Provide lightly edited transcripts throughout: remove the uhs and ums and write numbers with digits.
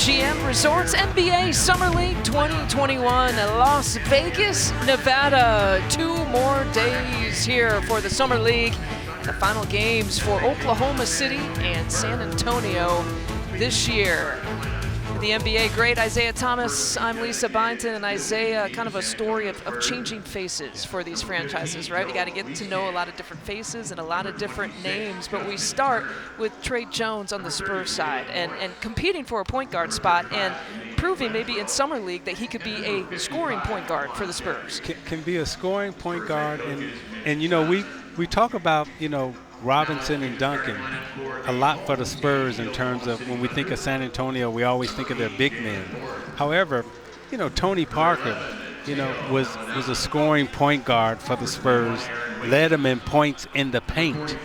MGM Resorts NBA Summer League 2021, Las Vegas, Nevada. 2 more days here for the Summer League. The final games for Oklahoma City and San Antonio this year. The NBA great Isaiah Thomas, I'm Lisa Byington, and Isaiah, kind of a story of changing faces for these franchises, right? We got to get to know a lot of different faces and a lot of different names, but we start with Tre Jones on the Spurs side and competing for a point guard spot and proving maybe in Summer League that he could be a scoring point guard for the Spurs. Can be a scoring point guard, and you know, we talk about, you know, Robinson and Duncan a lot for the Spurs in terms of when we think of San Antonio, we always think of their big men. However, you know, Tony Parker, you know, was a scoring point guard for the Spurs, led them in points in the paint.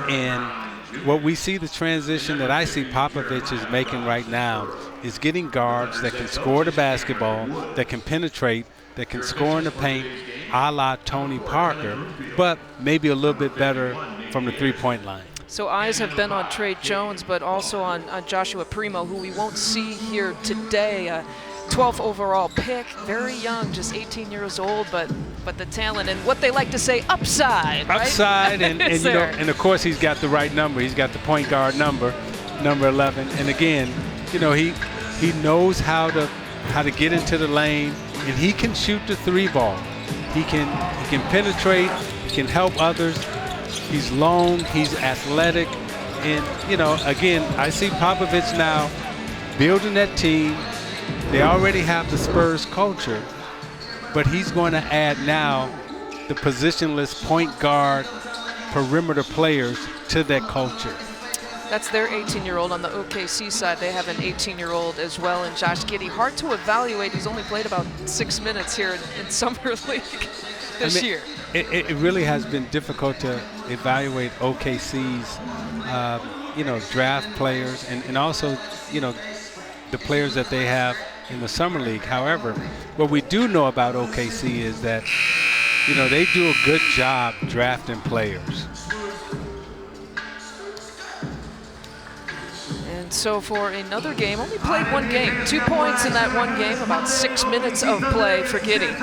And what we see, the transition that I see Popovich is making right now is getting guards that can score the basketball, that can penetrate, that can score in the paint, a la Tony Parker, but maybe a little bit better from the three-point line. So eyes have been on Tre Jones, but also on Joshua Primo, who we won't see here today. 12th overall pick, very young, just 18 years old, but the talent and what they like to say, upside, right? Upside, and you know, and of course he's got the right number. He's got the point guard number 11. And again, you know, he knows how to get into the lane, and he can shoot the three ball. He can penetrate, he can help others. He's long, he's athletic, and, you know, again, I see Popovich now building that team. They already have the Spurs culture, but he's going to add now the positionless point guard perimeter players to that culture. That's their 18-year-old. On the OKC side, they have an 18-year-old as well, and Josh Giddey. Hard to evaluate. He's only played about 6 minutes here in Summer League this year. It really has been difficult to evaluate OKC's, you know, draft players and also, you know, the players that they have in the Summer League. However, what we do know about OKC is that, you know, they do a good job drafting players. And so for another game, only played 1 game. 2 points in that 1 game, about 6 minutes of play for Giddey.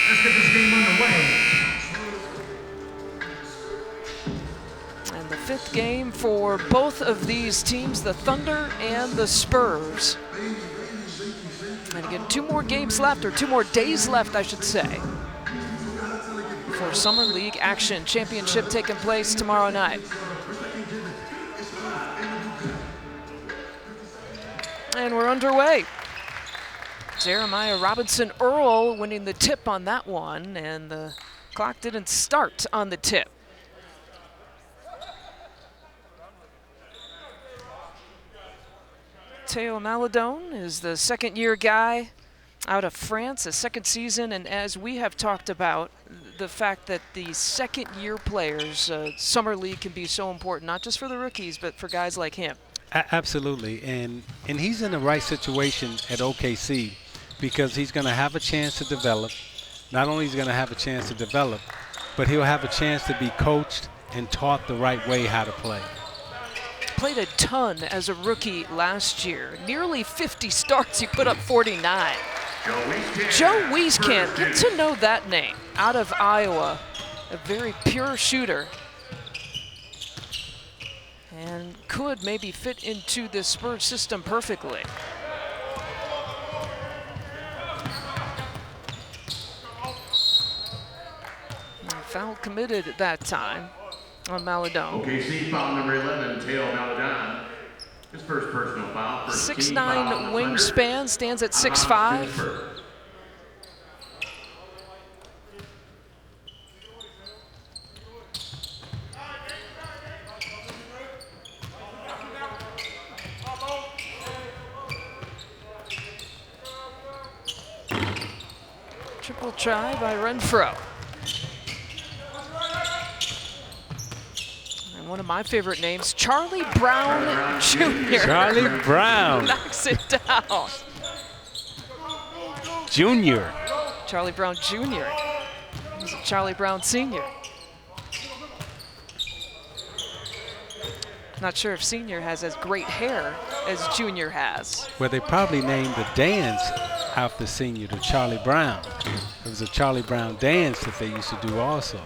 Let's get this game underway. And the 5th game for both of these teams, the Thunder and the Spurs. And again, 2 more games left, or 2 more days left, I should say, for Summer League action. Championship taking place tomorrow night. And we're underway. Jeremiah Robinson Earl winning the tip on that one, and the clock didn't start on the tip. Théo Maledon is the 2nd-year guy out of France, a 2nd season, and as we have talked about, the fact that the 2nd-year players, Summer League can be so important, not just for the rookies, but for guys like him. Absolutely, and he's in the right situation at OKC because he's going to have a chance to develop. Not only is he going to have a chance to develop, but he'll have a chance to be coached and taught the right way how to play. Played a ton as a rookie last year. Nearly 50 starts, he put up 49. Joe Wieskamp, get to know that name, out of Iowa, a very pure shooter. And could maybe fit into the Spurs system perfectly. Foul committed at that time on Maledon. OKC foul number 11, Théo Maledon. His first personal foul. 6'9" wingspan, stands at 6'5". Triple try by Renfro. And one of my favorite names, Charlie Brown Jr. Charlie Brown. Knocks it down. Junior. Charlie Brown Jr. He's a Charlie Brown Sr. Not sure if Senior has as great hair as Junior has. Where they probably named the dance after senior to Charlie Brown. It was a Charlie Brown dance that they used to do also.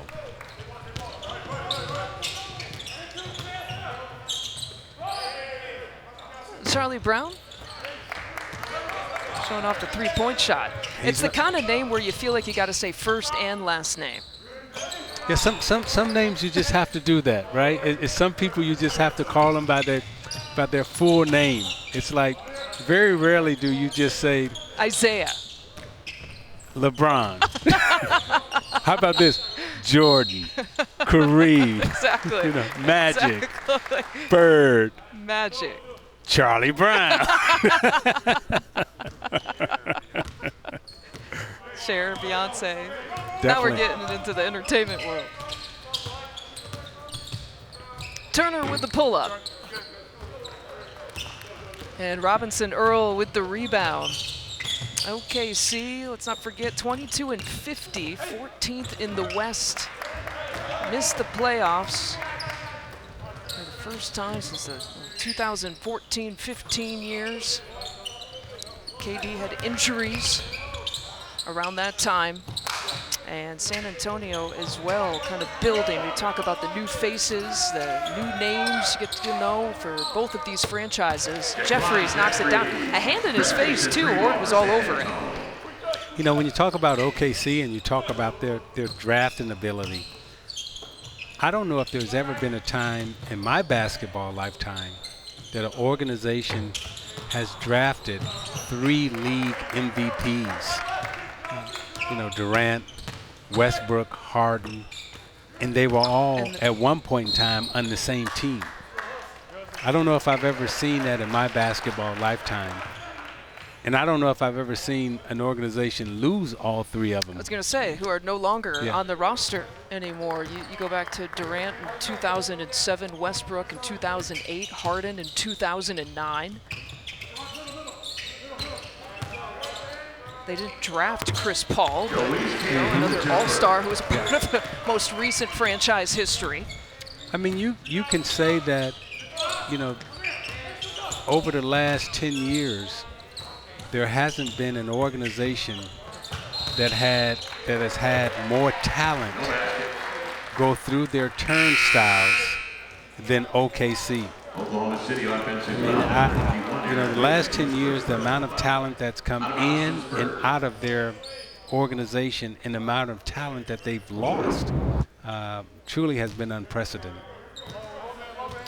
Charlie Brown showing off the three-point shot. It's the kind of name where you feel like you got to say first and last name. Yeah, some names you just have to do that, right? It's some people you just have to call them by their full name. It's like very rarely do you just say Isaiah, LeBron. How about this? Jordan, Kareem, exactly. Magic, Exactly. Bird, Magic. Charlie Brown. Cher, Beyonce. Definitely. Now we're getting into the entertainment world. Turner with the pull-up. And Robinson Earl with the rebound. OKC, let's not forget, 22 and 50, 14th in the West. Missed the playoffs for the first time since the 2014-15 years. KD had injuries around that time. And San Antonio as well, kind of building. We talk about the new faces, the new names you get to know for both of these franchises. Jeffries knocks it down. A hand in his face, too. Hort was all over it. You know, when you talk about OKC and you talk about their drafting ability, I don't know if there's ever been a time in my basketball lifetime that an organization has drafted 3 league MVPs. Durant, Westbrook, Harden, and they were all at one point in time on the same team. I don't know if I've ever seen that in my basketball lifetime. And I don't know if I've ever seen an organization lose all 3 of them. I was going to say, who are no longer on the roster anymore. You go back to Durant in 2007, Westbrook in 2008, Harden in 2009. They didn't draft Chris Paul, but another all-star who was a part of the most recent franchise history. I mean, you can say that, over the last 10 years, there hasn't been an organization that has had more talent go through their turnstiles than OKC. Oklahoma City offensive. The last 10 years, the amount of talent that's come in and out of their organization and the amount of talent that they've lost truly has been unprecedented.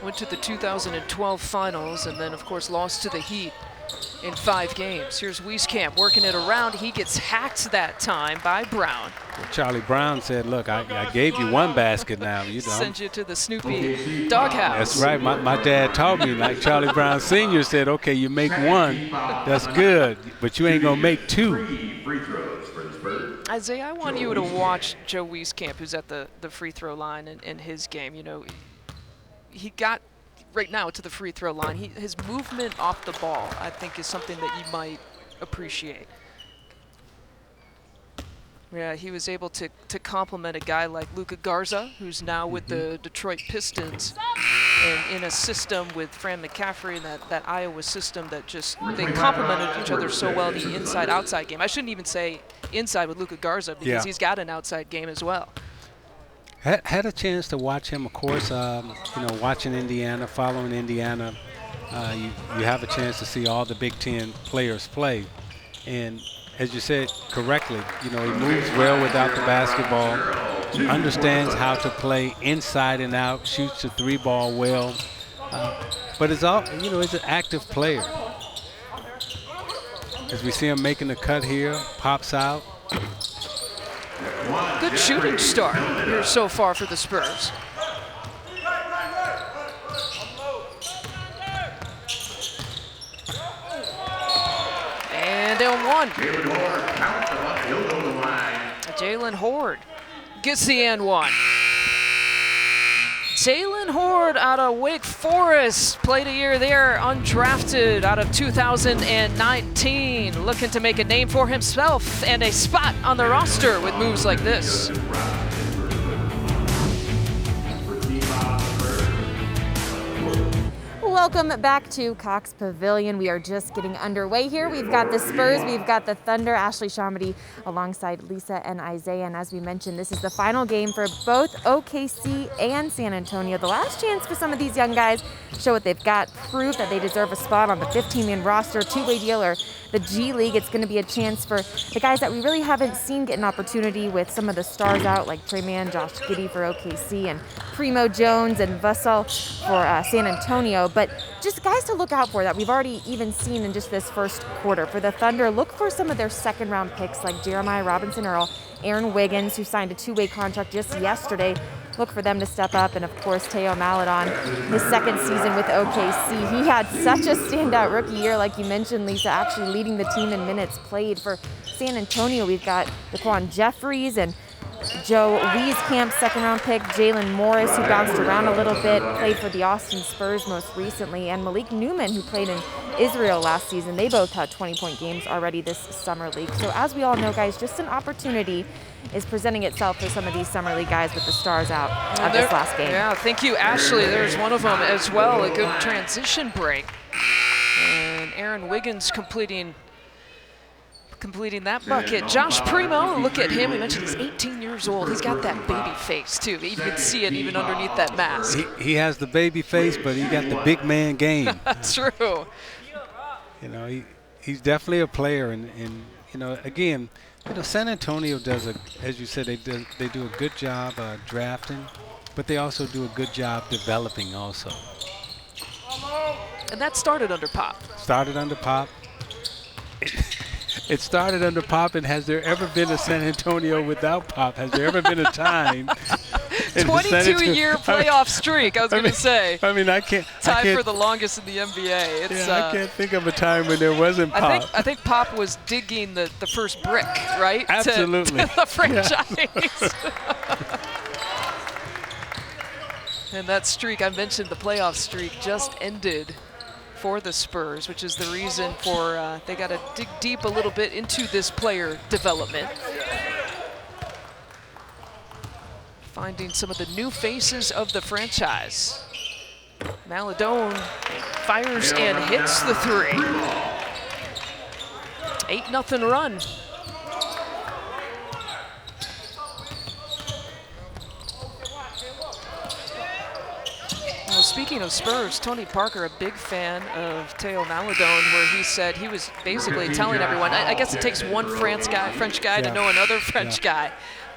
Went to the 2012 finals and then, of course, lost to the Heat in 5 games. Here's Wieskamp working it around. He gets hacked that time by Brown. Charlie Brown said, look, I gave you 1 basket now. Send you to the Snoopy doghouse. That's right. My dad taught me, like Charlie Brown Sr. said, okay, you make 1, that's good, but you ain't going to make 2. Free throws for the Spurs. Isaiah, I want you to watch Joe Wieskamp, who's at the free throw line in his game. He got right now to the free throw line. His movement off the ball, I think, is something that you might appreciate. Yeah, he was able to complement a guy like Luka Garza, who's now with the Detroit Pistons, and in a system with Fran McCaffrey and that Iowa system that just, they complemented each other so well in the inside-outside game. I shouldn't even say inside with Luka Garza because he's got an outside game as well. Had a chance to watch him, of course, watching Indiana, following Indiana. You have a chance to see all the Big Ten players play. And as you said correctly, he moves well without the basketball, understands how to play inside and out, shoots the 3-ball well. But it's all, he's an active player. As we see him making the cut here, pops out. Good shooting start here so far for the Spurs. And down 1. Jalen Horde gets the and 1. Jalen Horde out of Wake Forest, played a year there, undrafted out of 2019, looking to make a name for himself and a spot on the roster with moves like this. welcome back to Cox Pavilion. We are just getting underway here. We've got the Spurs, we've got the Thunder, Ashley Shamady alongside Lisa and Isaiah. And as we mentioned, this is the final game for both OKC and San Antonio. The last chance for some of these young guys to show what they've got, prove that they deserve a spot on the 15-man roster, two-way deal, or the G League. It's going to be a chance for the guys that we really haven't seen get an opportunity, with some of the stars out like Trey Mann, Josh Giddey for OKC, and Primo Jones and Vassell for San Antonio. But just guys to look out for that we've already even seen in just this first quarter. For the Thunder, look for some of their second-round picks like Jeremiah Robinson-Earl, Aaron Wiggins, who signed a two-way contract just yesterday. Look for them to step up. And of course, Teo Maledon, his second season with OKC. He had such a standout rookie year, like you mentioned, Lisa, actually leading the team in minutes played. For San Antonio, we've got Daquan Jeffries and Joe Wieskamp, second-round pick, Jalen Morris, who bounced around a little bit, played for the Austin Spurs most recently, and Malik Newman, who played in Israel last season. They both had 20-point games already this summer league. So as we all know, guys, just an opportunity is presenting itself for some of these summer league guys with the stars out of this last game. Yeah, thank you, Ashley. There's one of them as well, a good transition break. And Aaron Wiggins completing that bucket. Josh Primo, look at him. We mentioned he's 18 years old. He's got that baby face, too. You can see it even underneath that mask. He has the baby face, but he got the big man game. That's true. You know, he's definitely a player. And you know, again, San Antonio does, as you said, they do a good job drafting, but they also do a good job developing also. And that started under Pop. Started under Pop. It started under Pop, and has there ever been a San Antonio without Pop? Has there ever been a time? 22-year playoff streak, I was going to say. I mean, I can't. Tied for the longest in the NBA. I can't think of a time when there wasn't Pop. I think Pop was digging the first brick, right? Absolutely. To the franchise. And that streak, I mentioned the playoff streak, just ended for the Spurs, which is the reason for they got to dig deep a little bit into this player development. Finding some of the new faces of the franchise. Maledon fires and hits the three. 8-0 run. Well, speaking of Spurs, Tony Parker, a big fan of Teo Maledon, where he said he was basically telling everyone, I guess it takes one French guy to know another French guy,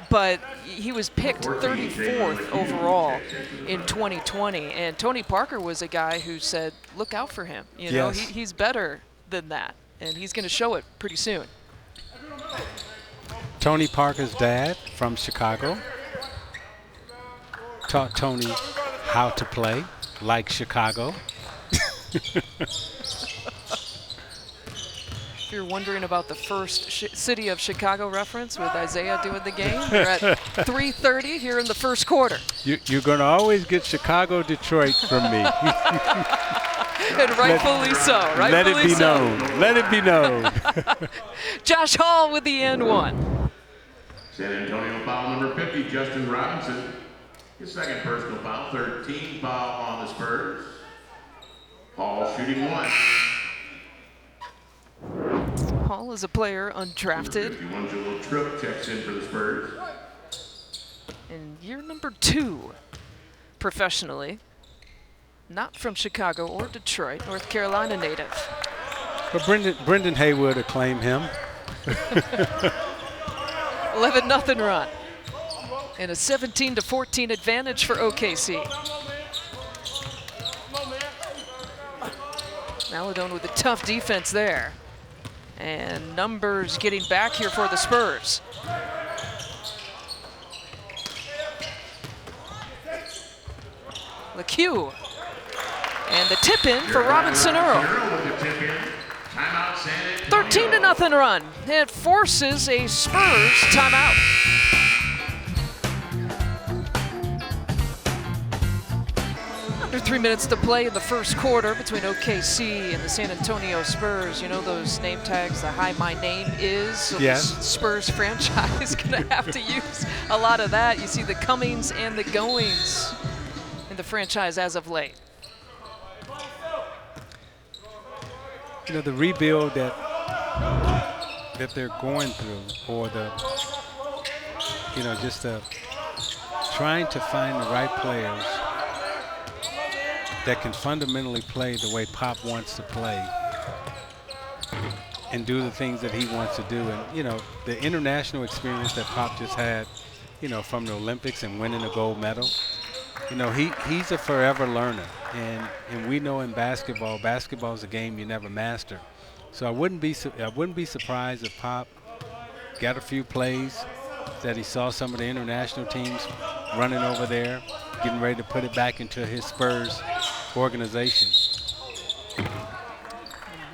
but he was picked 34th overall in 2020, and Tony Parker was a guy who said, look out for him. You know, he's better than that, and he's going to show it pretty soon. Tony Parker's dad from Chicago taught Tony how to play like Chicago. If you're wondering about the first City of Chicago reference with Isaiah doing the game, we're at 3:30 here in the first quarter. You're going to always get Chicago, Detroit from me. And rightfully so. Let it be known. Let it be known. Josh Hall with the and one. San Antonio foul number 50, Justin Robinson. His second personal foul, 13 foul on the Spurs. Hall shooting one. Hall is a player undrafted. 51 Joel Tripp checks in for the Spurs. In year number 2 professionally. Not from Chicago or Detroit, North Carolina native. But Brendan Haywood will claim him. 11-0 run. And a 17-14 advantage for OKC. Maledon with a tough defense there. And numbers getting back here for the Spurs. LeCue. And the tip in for Robinson-Earl. 13-0 run. It forces a Spurs timeout. Under 3 minutes to play in the first quarter between OKC and the San Antonio Spurs. You know those name tags, the "Hi, my name is." So yes. The Spurs franchise is going to have to use a lot of that. You see the comings and the goings in the franchise as of late. you know, the rebuild that they're going through, or the, you know, just trying to find the right players that can fundamentally play the way Pop wants to play and do the things that he wants to do. And, you know, the international experience that Pop just had, you know, from the Olympics and winning a gold medal, you know, he's a forever learner. And we know in basketball is a game you never master. So I wouldn't be surprised if Pop got a few plays that he saw some of the international teams running over there, getting ready to put it back into his Spurs organization.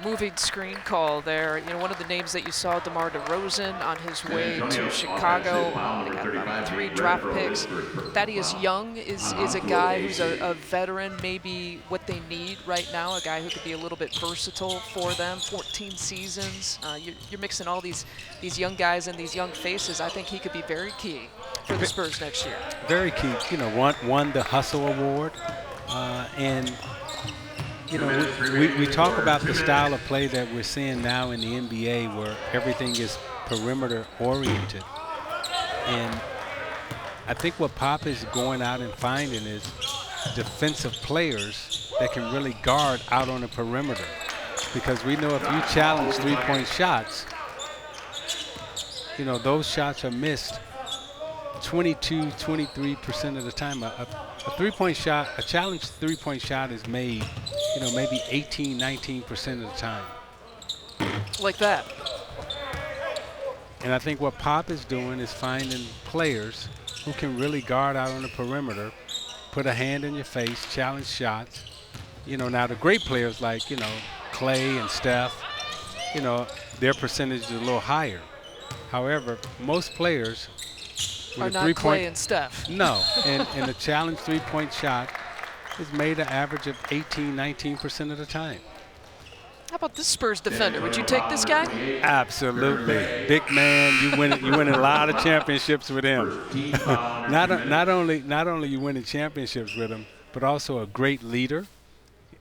Moving screen call there. You know, one of the names that you saw, DeMar DeRozan on his way to Chicago. They got about 3 draft picks. Thaddeus Young is a guy who's a veteran, maybe what they need right now, a guy who could be a little bit versatile for them. 14 seasons. You're mixing all these young guys and these young faces. I think he could be very key for the Spurs next year. Very key. You know, won the Hustle Award, and you know, we talk about the style of play that we're seeing now in the NBA, where everything is perimeter oriented. And I think what Pop is going out and finding is defensive players that can really guard out on the perimeter. Because we know if you challenge three-point shots, you know, those shots are missed 22-23% of the time. A three-point shot, a challenged three-point shot is made, you know, maybe 18-19% of the time. Like that. And I think what Pop is doing is finding players who can really guard out on the perimeter, put a hand in your face, challenge shots. You know, now the great players like, you know, Clay and Steph, you know, their percentage is a little higher. However, most players are not Clay and Steph. No, and the challenge three-point shot is made an average of 18-19% of the time. How about this Spurs defender? Would you take this guy? Absolutely. Big man, you win a lot of championships with him. not only you winning championships with him, but also a great leader,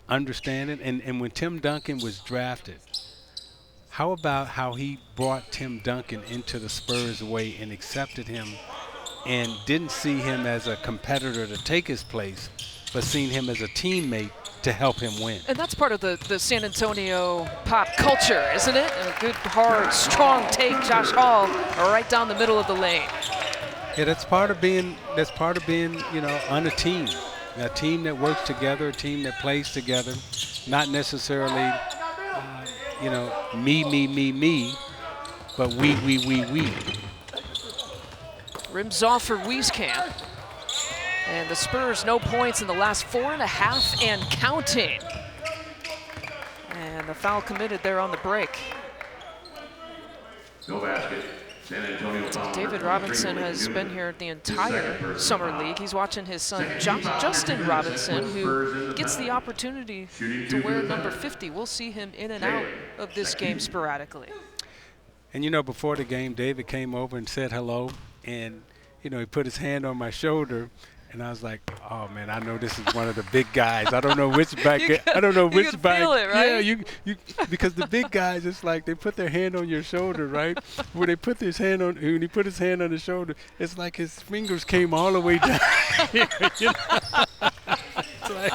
understanding. And when Tim Duncan was drafted, how about how he brought Tim Duncan into the Spurs way and accepted him and didn't see him as a competitor to take his place, but seen him as a teammate to help him win. And that's part of the San Antonio Pop culture, isn't it? A good, hard, strong take, Josh Hall, right down the middle of the lane. Yeah, that's part of being, you know, on a team that works together, a team that plays together, not necessarily, you know, me, but we. Rims off for Wieskamp. And the Spurs, no points in the last 4.5 and counting. And the foul committed there on the break. No basket. San Antonio foul. David Robinson has been here the entire summer league. He's watching his son, Justin Robinson, who gets the opportunity to wear number 50. We'll see him in and out of this game sporadically. And, you know, before the game, David came over and said hello. And, you know, he put his hand on my shoulder. And I was like, oh man, I know this is one of the big guys. I don't know which back. I don't know which back. Feel it, right? Yeah, you because the big guys, it's like they put their hand on your shoulder, right? When he put his hand on his shoulder, it's like his fingers came all the way down. You know? It's like,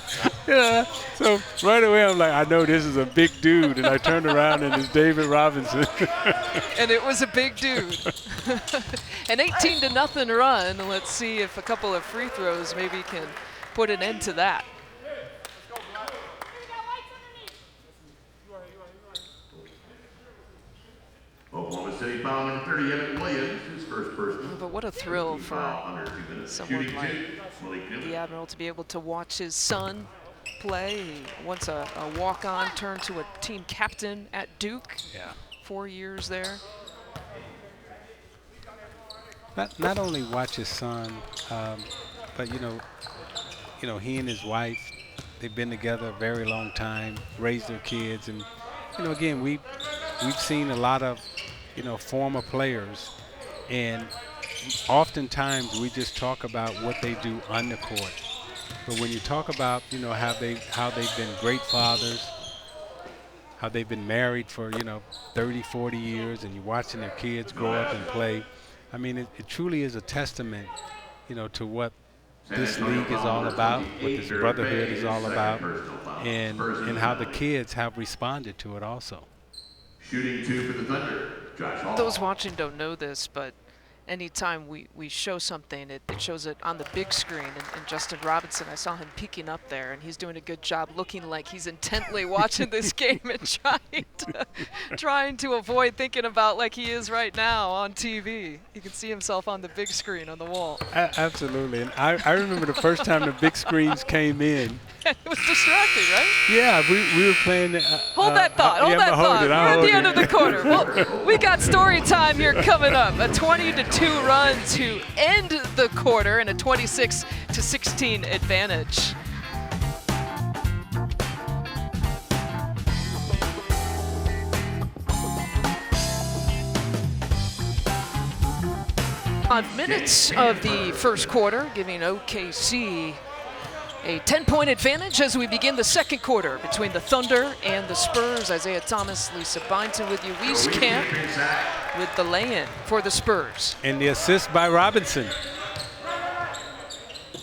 yeah. So right away, I'm like, I know this is a big dude, and I turned around and it's David Robinson. And it was a big dude. An 18-0 run. Let's see if a couple of free throws maybe can put an end to that. Oklahoma City foul number 30, Evan Williams, his first person. But what a thrill for someone like the Admiral to be able to watch his son play. Once a walk-on turned to a team captain at Duke. Yeah. 4 years there. Not only watch his son, but you know, he and his wife, they've been together a very long time, raised their kids, and you know, again, we've seen a lot of, you know, former players, and oftentimes we just talk about what they do on the court. But when you talk about, you know, how they've been great fathers, how they've been married for, 30, 40 years, and you're watching their kids grow up and play. I mean, it truly is a testament, to what this league is all about, what this brotherhood is all about, and how the kids have responded to it also. Shooting 2 for the Thunder, Josh Hall. Those watching don't know this, but anytime we show something, it shows it on the big screen. And Justin Robinson, I saw him peeking up there, and he's doing a good job looking like he's intently watching this game and trying to avoid thinking about like he is right now on TV. He can see himself on the big screen on the wall. Absolutely. And I remember the first time the big screens came in. It was distracting, right? Yeah, we were playing. Hold that thought. Hold that thought. We're at the end of the quarter. Well, we got story time here coming up. A 20-2 run to end the quarter and a 26-16 advantage. Minutes of the first quarter, giving OKC a 10-point advantage as we begin the second quarter between the Thunder and the Spurs. Isaiah Thomas, Lisa Byington with you. Wieskamp with the lay-in for the Spurs. And the assist by Robinson.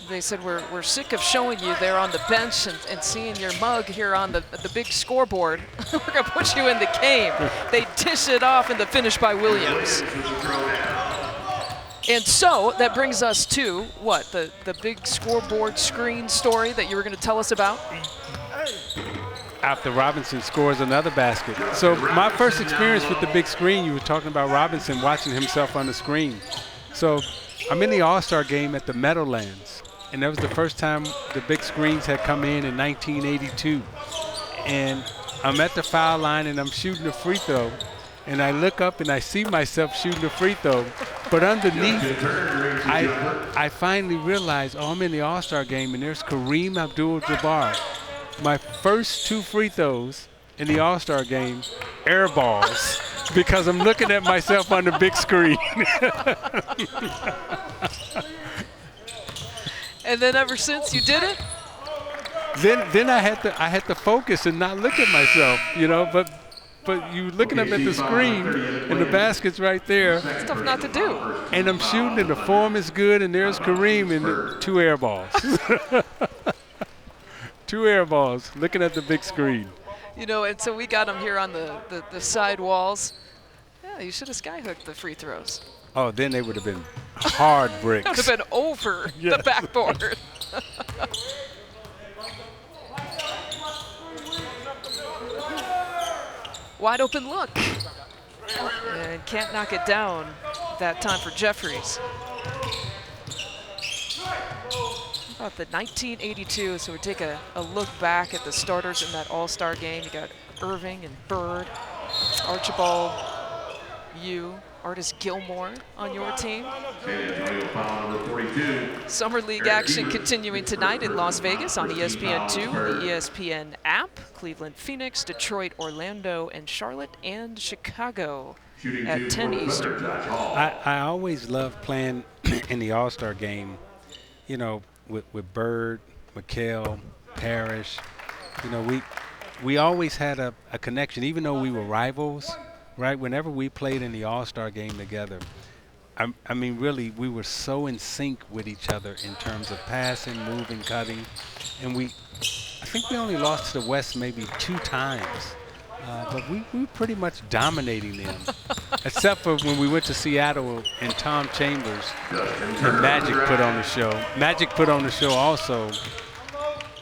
They said, we're sick of showing you there on the bench and seeing your mug here on the big scoreboard. We're going to put you in the game. They dish it off in the finish by Williams. And so that brings us to what? The big scoreboard screen story that you were going to tell us about? After Robinson scores another basket. So my first experience with the big screen, you were talking about Robinson watching himself on the screen. So I'm in the All-Star game at the Meadowlands, and that was the first time the big screens had come in 1982. And I'm at the foul line and I'm shooting a free throw. And I look up and I see myself shooting a free throw. But underneath, I finally realize, I'm in the All-Star game and there's Kareem Abdul-Jabbar. My first 2 free throws in the All-Star game, air balls, because I'm looking at myself on the big screen. And then ever since you did it? Then I had to focus and not look at myself, but you looking up at the screen and the basket's right there. That's tough not to do. And I'm shooting and the form is good and there's Kareem and 2 air balls. 2 air balls looking at the big screen. And so we got him here on the side walls. Yeah, you should have skyhooked the free throws. Oh, then they would have been hard bricks. It would have been over the backboard. Wide open look. And can't knock it down that time for Jeffries. About the 1982, so we take a look back at the starters in that All-Star game. You got Irving and Bird, Archibald, Artis Gilmore on your team. San Antonio foul number 42. Summer League action continuing tonight in Las Vegas on ESPN2, the ESPN app. Cleveland, Phoenix, Detroit, Orlando, and Charlotte, and Chicago at 10 Eastern. I always love playing in the All-Star game, with Bird, McHale, Parrish. We always had a connection, even though we were rivals, right? Whenever we played in the All-Star game together, I mean, really, we were so in sync with each other in terms of passing, moving, cutting. And I think we only lost to the West maybe 2 times. But we were pretty much dominating them, except for when we went to Seattle and Tom Chambers and Magic put on the show. Magic put on the show also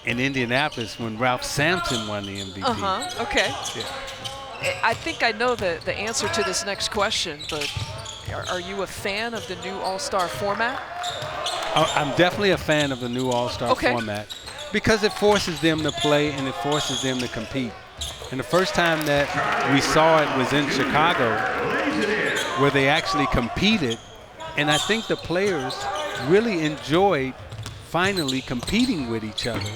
in Indianapolis when Ralph Sampson won the MVP. Okay. Yeah. I think I know the answer to this next question, but are you a fan of the new All-Star format? I'm definitely a fan of the new All-Star format because it forces them to play and it forces them to compete. And the first time that we saw it was in Chicago, where they actually competed. And I think the players really enjoyed finally competing with each other,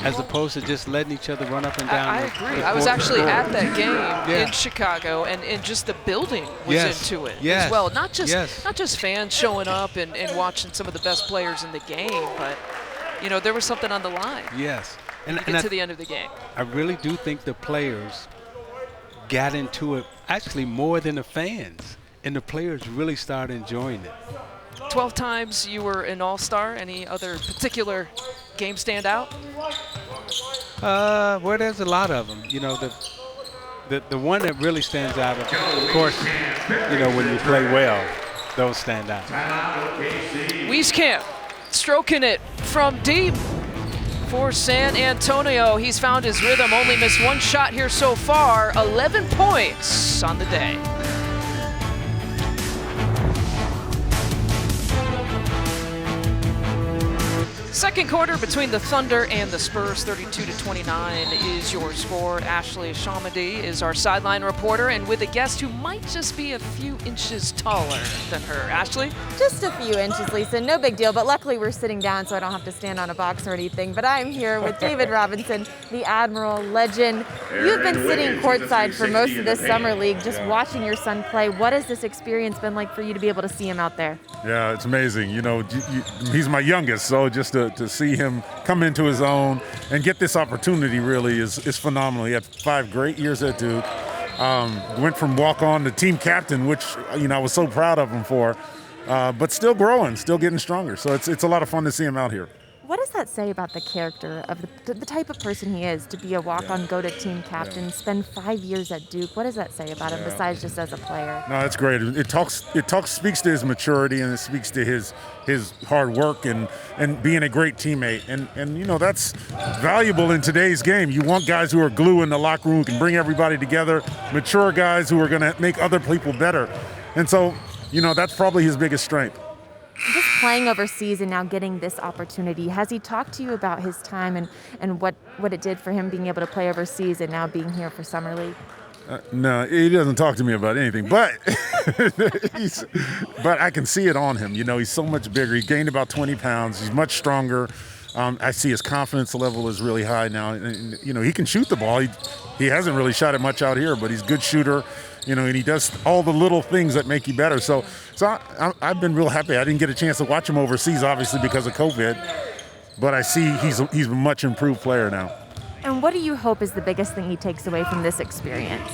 as opposed to just letting each other run up and down. I agree. I was actually at that game in Chicago, and just the building was into it as well. Not just fans showing up and watching some of the best players in the game, but there was something on the line. Yes. And to the end of the game. I really do think the players got into it actually more than the fans, and the players really started enjoying it. 12 times you were an all-star. Any other particular game stand out? Well, there's a lot of them. You know, the one that really stands out, of course, you know, when you play well, those stand out. Wieskamp stroking it from deep for San Antonio. He's found his rhythm, only missed one shot here so far, 11 points on the day. Second quarter between the Thunder and the Spurs, 32-29 is your score. Ashley Shamadi is our sideline reporter, and with a guest who might just be a few inches taller than her. Ashley? Just a few inches, Lisa. No big deal, but luckily we're sitting down so I don't have to stand on a box or anything. But I'm here with David Robinson, the Admiral legend. You've been sitting courtside for most of this summer league, just watching your son play. What has this experience been like for you to be able to see him out there? Yeah, it's amazing. You know, he's my youngest, so just to see him come into his own and get this opportunity really is phenomenal. He had 5 great years at Duke. Went from walk-on to team captain, which, you know, I was so proud of him for, but still growing, still getting stronger. So it's a lot of fun to see him out here. What does that say about the character of the type of person he is to be a walk-on, go-to team captain, spend 5 years at Duke? What does that say about him besides just as a player? No, that's great. It speaks to his maturity, and it speaks to his hard work and being a great teammate. And you know, that's valuable in today's game. You want guys who are glue in the locker room, who can bring everybody together, mature guys who are going to make other people better. And so, you know, that's probably his biggest strength. Just playing overseas and now getting this opportunity, has he talked to you about his time and what it did for him being able to play overseas and now being here for Summer League? No, he doesn't talk to me about anything, but but I can see it on him. You know, he's so much bigger. He gained about 20 pounds. He's much stronger. I see his confidence level is really high now. And, you know, he can shoot the ball. He hasn't really shot it much out here, but he's a good shooter. You know, and he does all the little things that make you better. So I've been real happy. I didn't get a chance to watch him overseas, obviously, because of COVID. But I see he's a much improved player now. And what do you hope is the biggest thing he takes away from this experience?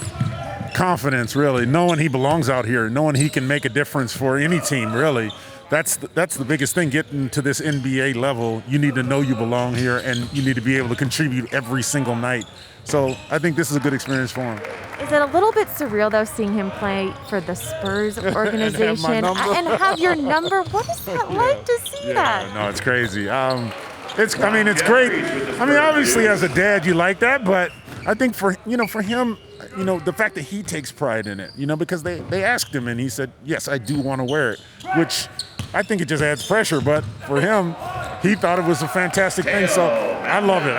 Confidence, really. Knowing he belongs out here, knowing he can make a difference for any team, really. That's the biggest thing. Getting to this NBA level, you need to know you belong here, and you need to be able to contribute every single night. So I think this is a good experience for him. Is it a little bit surreal, though, seeing him play for the Spurs organization and have your number? What is that like to see that? No, it's crazy. It's great. I mean, obviously, as a dad, you like that, but I think for him, you know, the fact that he takes pride in it, you know, because they asked him and he said, yes, I do want to wear it, which I think it just adds pressure. But for him, he thought it was a fantastic thing. So I love it.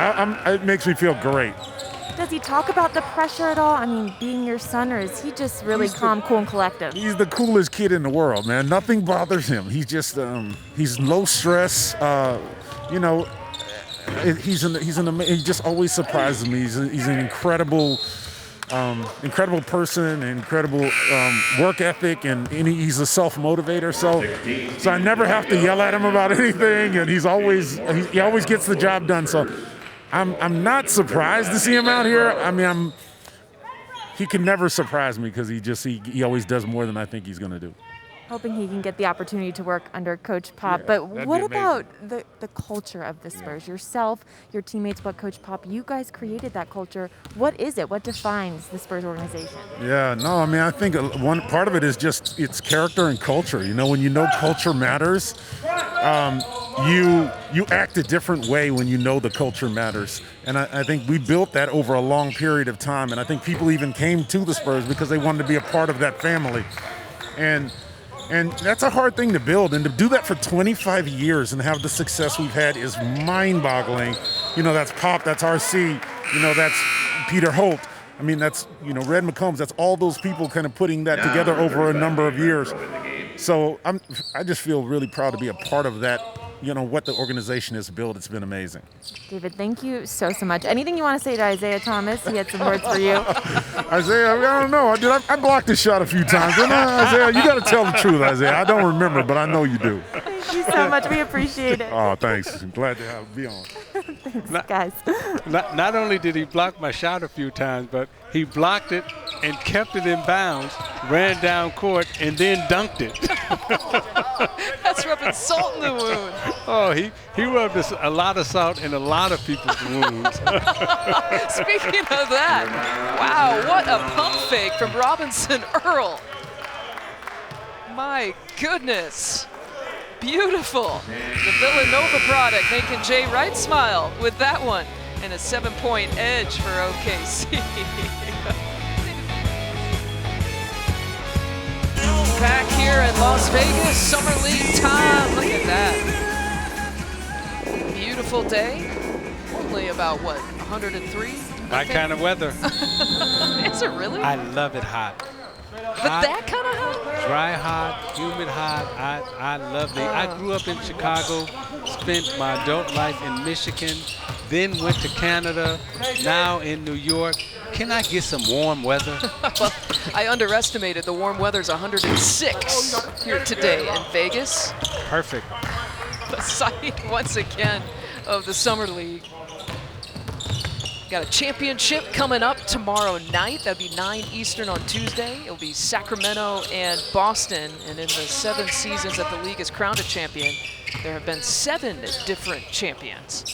It makes me feel great. Does he talk about the pressure at all? I mean, being your son, or is he just really calm, cool, and collective? He's the coolest kid in the world, man. Nothing bothers him. He's just he's low stress. You know, he just always surprises me. He's an incredible person, incredible work ethic, and he's a self-motivator. So I never have to yell at him about anything, and he always gets the job done. So I'm not surprised to see him out here. I mean, he can never surprise me because he always does more than I think he's going to do. Hoping he can get the opportunity to work under Coach Pop. Yeah, but what about the culture of the Spurs? Yourself, your teammates, what Coach Pop, you guys created that culture. What is it? What defines the Spurs organization? Yeah, no, I mean, I think one part of it is just its character and culture. You know, when you know culture matters, you act a different way when you know the culture matters. And I think we built that over a long period of time. And I think people even came to the Spurs because they wanted to be a part of that family. And that's a hard thing to build, and to do that for 25 years and have the success we've had is mind-boggling. You know, that's Pop, that's RC, you know, that's Peter Holt. I mean, that's, you know, Red McCombs, that's all those people kind of putting that together over a number of years. So I just feel really proud to be a part of that, you know, what the organization has built. It's been amazing. David, thank you so much. Anything you want to say to Isaiah Thomas? He had some words for you. Isaiah, I don't know. I blocked his shot a few times. Isaiah, you got to tell the truth, Isaiah. I don't remember, but I know you do. Thank you so much. We appreciate it. Oh, thanks. I'm glad to be on. Thanks, guys. Not only did he block my shot a few times, but he blocked it and kept it in bounds, ran down court, and then dunked it. That's rubbing salt in the wound. Oh, he rubbed a lot of salt in a lot of people's wounds. Speaking of that, wow, what a pump fake from Robinson Earl. My goodness. Beautiful. The Villanova product making Jay Wright smile with that one. And a 7-point edge for OKC. Back here in Las Vegas, Summer League time. Look at that. Beautiful day. Only about, what, 103? My kind of weather. Is it really? I love it hot. But that kind of hot? Dry hot, humid hot. I love it. I grew up in Chicago, spent my adult life in Michigan, then went to Canada, now in New York. Can I get some warm weather? Well, I underestimated. The warm weather's 106 here today in Vegas. Perfect. The site, once again, of the Summer League. Got a championship coming up tomorrow night. That'll be 9 Eastern on Tuesday. It'll be Sacramento and Boston. And in the 7 seasons that the league has crowned a champion, there have been 7 different champions.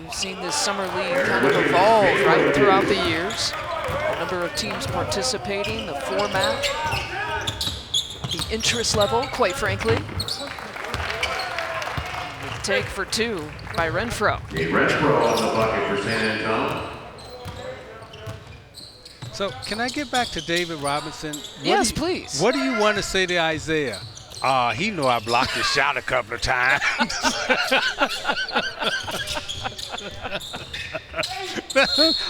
We've seen this Summer League kind of evolve right throughout the years. A number of teams participating, the format, the interest level, quite frankly. Take for 2 by Renfro. Renfro on the bucket for San Antonio. So can I get back to David Robinson? Yes, please. What do you want to say to Isaiah? He knew I blocked his shot a couple of times.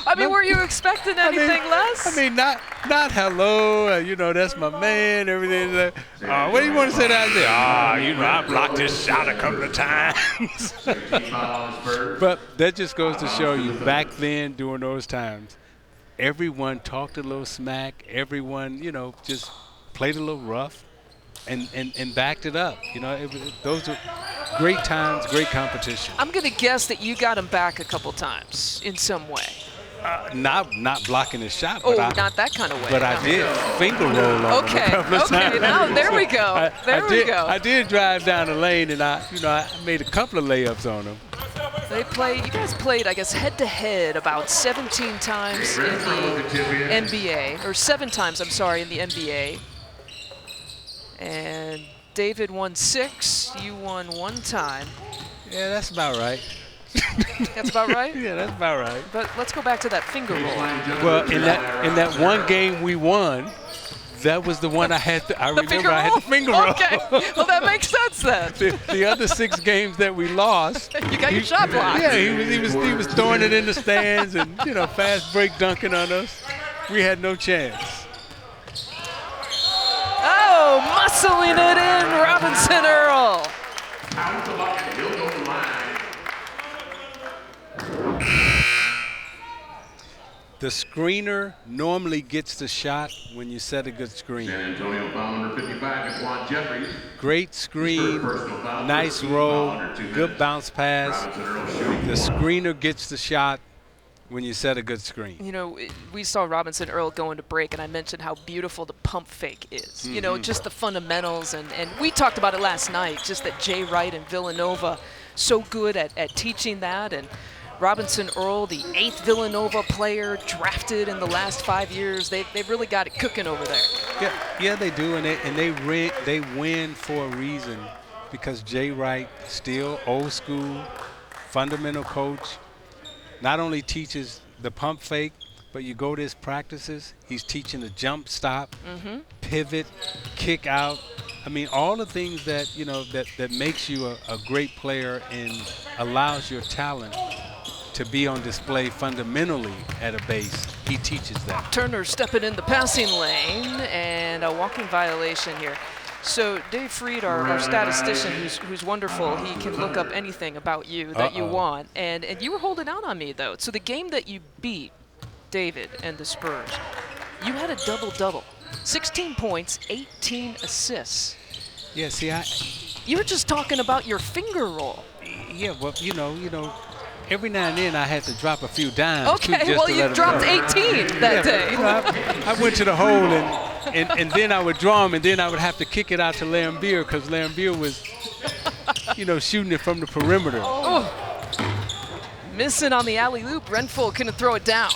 I mean, were you expecting anything less? I mean, not hello, that's my man, everything. What do you want to say to Isaiah? You know, I blocked his shot a couple of times. But that just goes to show you, back then, during those times, everyone talked a little smack. Everyone, just played a little rough and backed it up. Those are great times, great competition. I'm going to guess that you got him back a couple times in some way. Not blocking his shot. Oh, but not that kind of way. But I did finger roll on him a couple of times. Now there we go. We go. I did drive down the lane, and I made a couple of layups on him. You guys played, I guess, head-to-head about 17 times in the NBA, or 7 times, I'm sorry, in the NBA. And David won 6, you won 1 time. Yeah, that's about right. That's about right? Yeah, that's about right. But let's go back to that finger roll. Well, in that one game we won, that was the one I had I had the finger roll. Okay, well that makes sense then. The other 6 games that we lost, you got your shot blocked. Yeah, he was throwing it in the stands and fast break dunking on us. We had no chance. Oh, muscling it in, Robinson Earl. The screener normally gets the shot when you set a good screen. San Antonio foul number 55, Juan Jeffries. Great screen, nice roll, good bounce pass. The screener gets the shot when you set a good screen. We saw Robinson Earl go into break, and I mentioned how beautiful the pump fake is. Just the fundamentals, and we talked about it last night, just that Jay Wright and Villanova so good at teaching that. And Robinson Earl, the 8th Villanova player drafted in the last 5 years, they've really got it cooking over there. Yeah, they do, and they win for a reason, because Jay Wright, still old school, fundamental coach, not only teaches the pump fake, but you go to his practices, he's teaching the jump stop, pivot, kick out. I mean, all the things that that makes you a great player and allows your talent to be on display fundamentally at a base. He teaches that. Turner stepping in the passing lane, and a walking violation here. So Dave Freed, our statistician, who's wonderful, he can look up anything about you that you want. And you were holding out on me, though. So the game that you beat David and the Spurs, you had a double-double. 16 points, 18 assists. Yeah, see, you were just talking about your finger roll. Yeah, well, every now and then I had to drop a few dimes. Okay, just well, to you let 'em dropped know. 18 that day. You know, I went to the hole and then I would draw them, and then I would have to kick it out to Lambeer because Lambeer was, shooting it from the perimeter. Oh. Missing on the alley-oop. Renfro couldn't throw it down.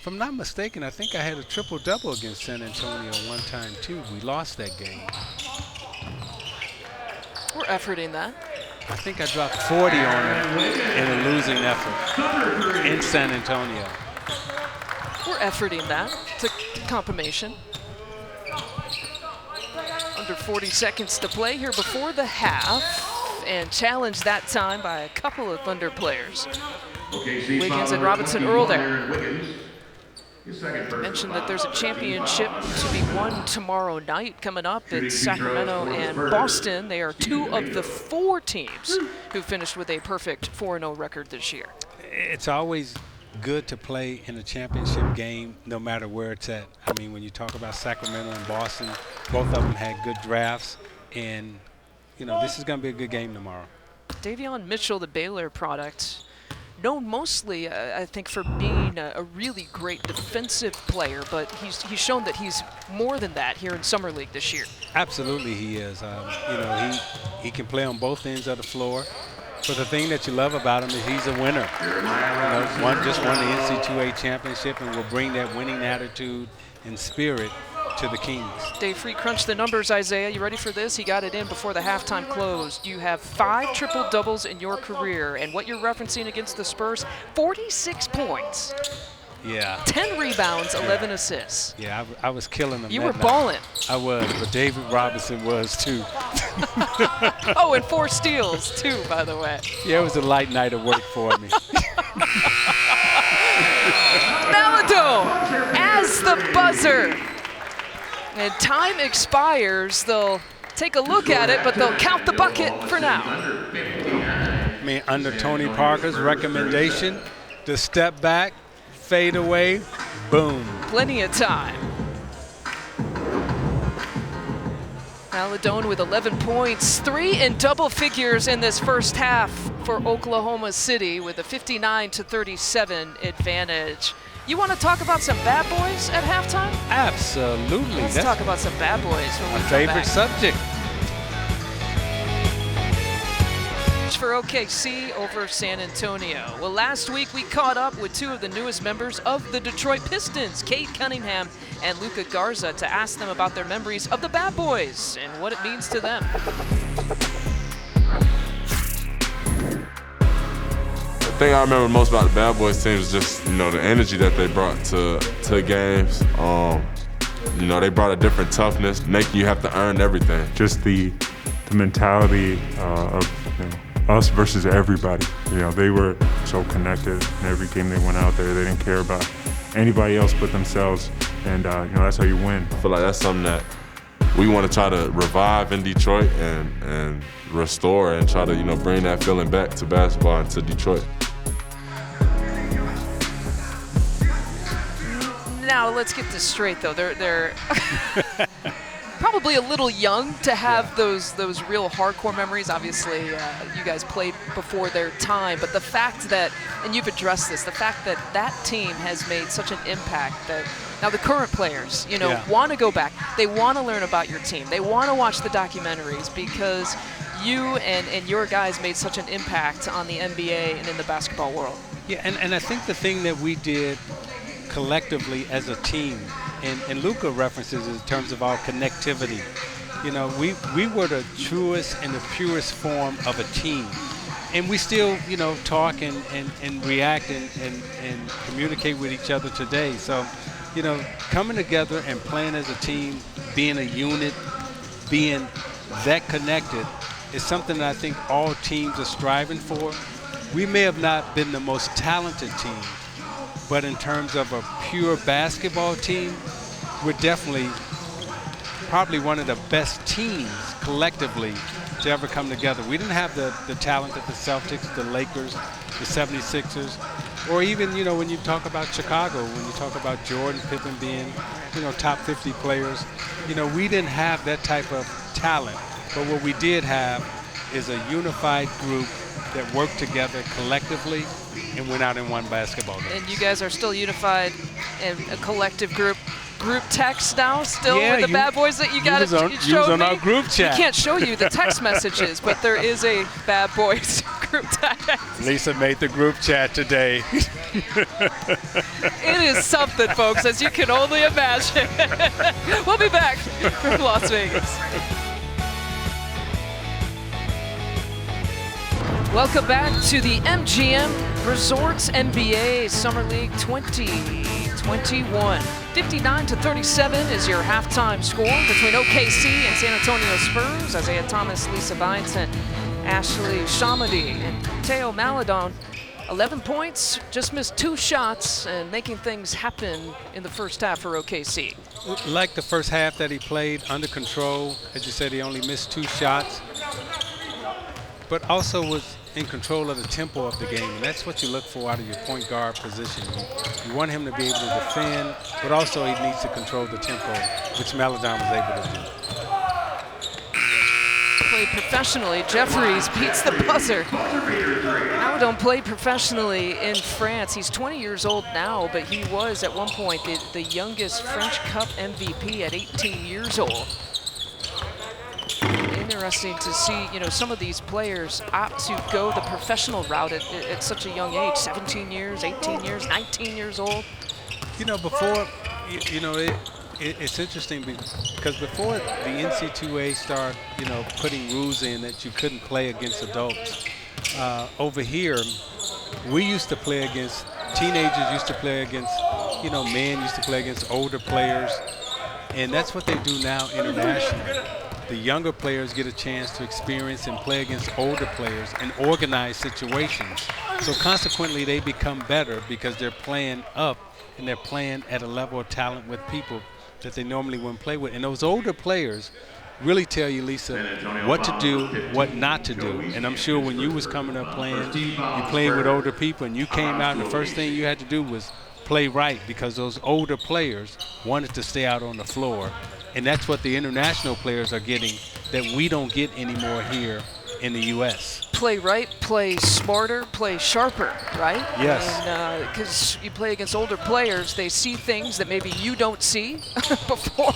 If I'm not mistaken, I think I had a triple-double against San Antonio one time, too. We lost that game. We're efforting that. I think I dropped 40 on them in a losing effort in San Antonio. We're efforting that to confirmation. Under 40 seconds to play here before the half, and challenged that time by a couple of Thunder players. Wiggins and Robinson Earl there. Mentioned that there's a championship to be won tomorrow night coming up in Sacramento and Boston. They are 2 of the 4 teams who finished with a perfect 4-0 record this year. It's always good to play in a championship game no matter where it's at. I mean, when you talk about Sacramento and Boston, both of them had good drafts, and this is going to be a good game tomorrow. Davion Mitchell, the Baylor product, known mostly, I think, for being a really great defensive player, but he's shown that he's more than that here in Summer League this year. Absolutely, he is. He can play on both ends of the floor. But the thing that you love about him is he's a winner. Just won the NC2A championship and will bring that winning attitude and spirit to the Kings. Dave Free crunched the numbers, Isaiah. You ready for this? He got it in before the halftime closed. You have 5 triple-doubles in your career, and what you're referencing against the Spurs, 46 points. Yeah. 10 rebounds, 11 assists. Yeah, I was killing them. You were balling. I was, but David Robinson was too. Oh, and 4 steals too, by the way. Yeah, it was a light night of work for me. Malado as the buzzer. And time expires. They'll take a look at it, but they'll count the bucket for now. I mean, under Tony Parker's recommendation, the step back, fade away, boom. Plenty of time. Maladone with 11 points, 3 in double figures in this first half for Oklahoma City with a 59-37 advantage. You want to talk about some bad boys at halftime? Absolutely. Let's talk about some bad boys when we my come favorite back. subject. For OKC over San Antonio. Well, last week we caught up with 2 of the newest members of the Detroit Pistons, Cade Cunningham and Luka Garza, to ask them about their memories of the Bad Boys and what it means to them. The thing I remember most about the Bad Boys team is just, the energy that they brought to games. They brought a different toughness, making you have to earn everything. Just the mentality of us versus everybody. They were so connected in every game they went out there. They didn't care about anybody else but themselves, and that's how you win. I feel like that's something that we want to try to revive in Detroit and restore and try to bring that feeling back to basketball and to Detroit. Now let's get this straight, though. They're probably a little young to have those real hardcore memories. Obviously, you guys played before their time, but the fact that, and you've addressed this, the fact that that team has made such an impact that now the current players, want to go back. They want to learn about your team. They want to watch the documentaries because you and your guys made such an impact on the NBA and in the basketball world. Yeah, and I think the thing that we did collectively as a team, and Luka references in terms of our connectivity. We were the truest and the purest form of a team. And we still, talk and react and communicate with each other today. So, coming together and playing as a team, being a unit, being that connected is something that I think all teams are striving for. We may have not been the most talented team, but in terms of a pure basketball team, we're definitely probably one of the best teams collectively to ever come together. We didn't have the talent that the Celtics, the Lakers, the 76ers, or even, when you talk about Chicago, when you talk about Jordan, Pippen being, top 50 players, we didn't have that type of talent. But what we did have is a unified group that worked together collectively and went out and won basketball games. And you guys are still unified in a collective group text now, still Yeah, with the bad boys that you got to show was on me. our group chat. We can't show you the text messages, but there is a bad boys group text. Lisa made the group chat today. It is something, folks, as you can only imagine. We'll be back from Las Vegas. Welcome back to the MGM Resorts NBA Summer League 2021. 59-37 is your halftime score between OKC and San Antonio Spurs. Isaiah Thomas, Lisa Byington, Ashley Shamadi, and Teo Maladon. 11 points, just missed 2 shots, and making things happen in the first half for OKC. Like the first half that he played, under control. As you said, he only missed 2 shots, but also was in control of the tempo of the game, and that's what you look for out of your point guard position. You want him to be able to defend, but also he needs to control the tempo, which Maladon was able to do. Played professionally. Jeffries beats the buzzer. Maladon played professionally in France. He's 20 years old now, but he was at one point the youngest French Cup MVP at 18 years old. Interesting to see, some of these players opt to go the professional route at such a young age, 17 years, 18 years, 19 years old. Before, it's interesting because before the NC2A started, putting rules in that you couldn't play against adults, over here, we used to play against, teenagers used to play against, men used to play against older players, and that's what they do now internationally. The younger players get a chance to experience and play against older players in organized situations. So consequently, they become better because they're playing up and they're playing at a level of talent with people that they normally wouldn't play with. And those older players really tell you, Lisa, what to do, what not to do. And I'm sure when you was coming up playing, you played with older people and you came out and the first thing you had to do was play right because those older players wanted to stay out on the floor. And that's what the international players are getting that we don't get anymore here in the U.S. Play right, play smarter, play sharper, right? Yes. Because you play against older players, they see things that maybe you don't see before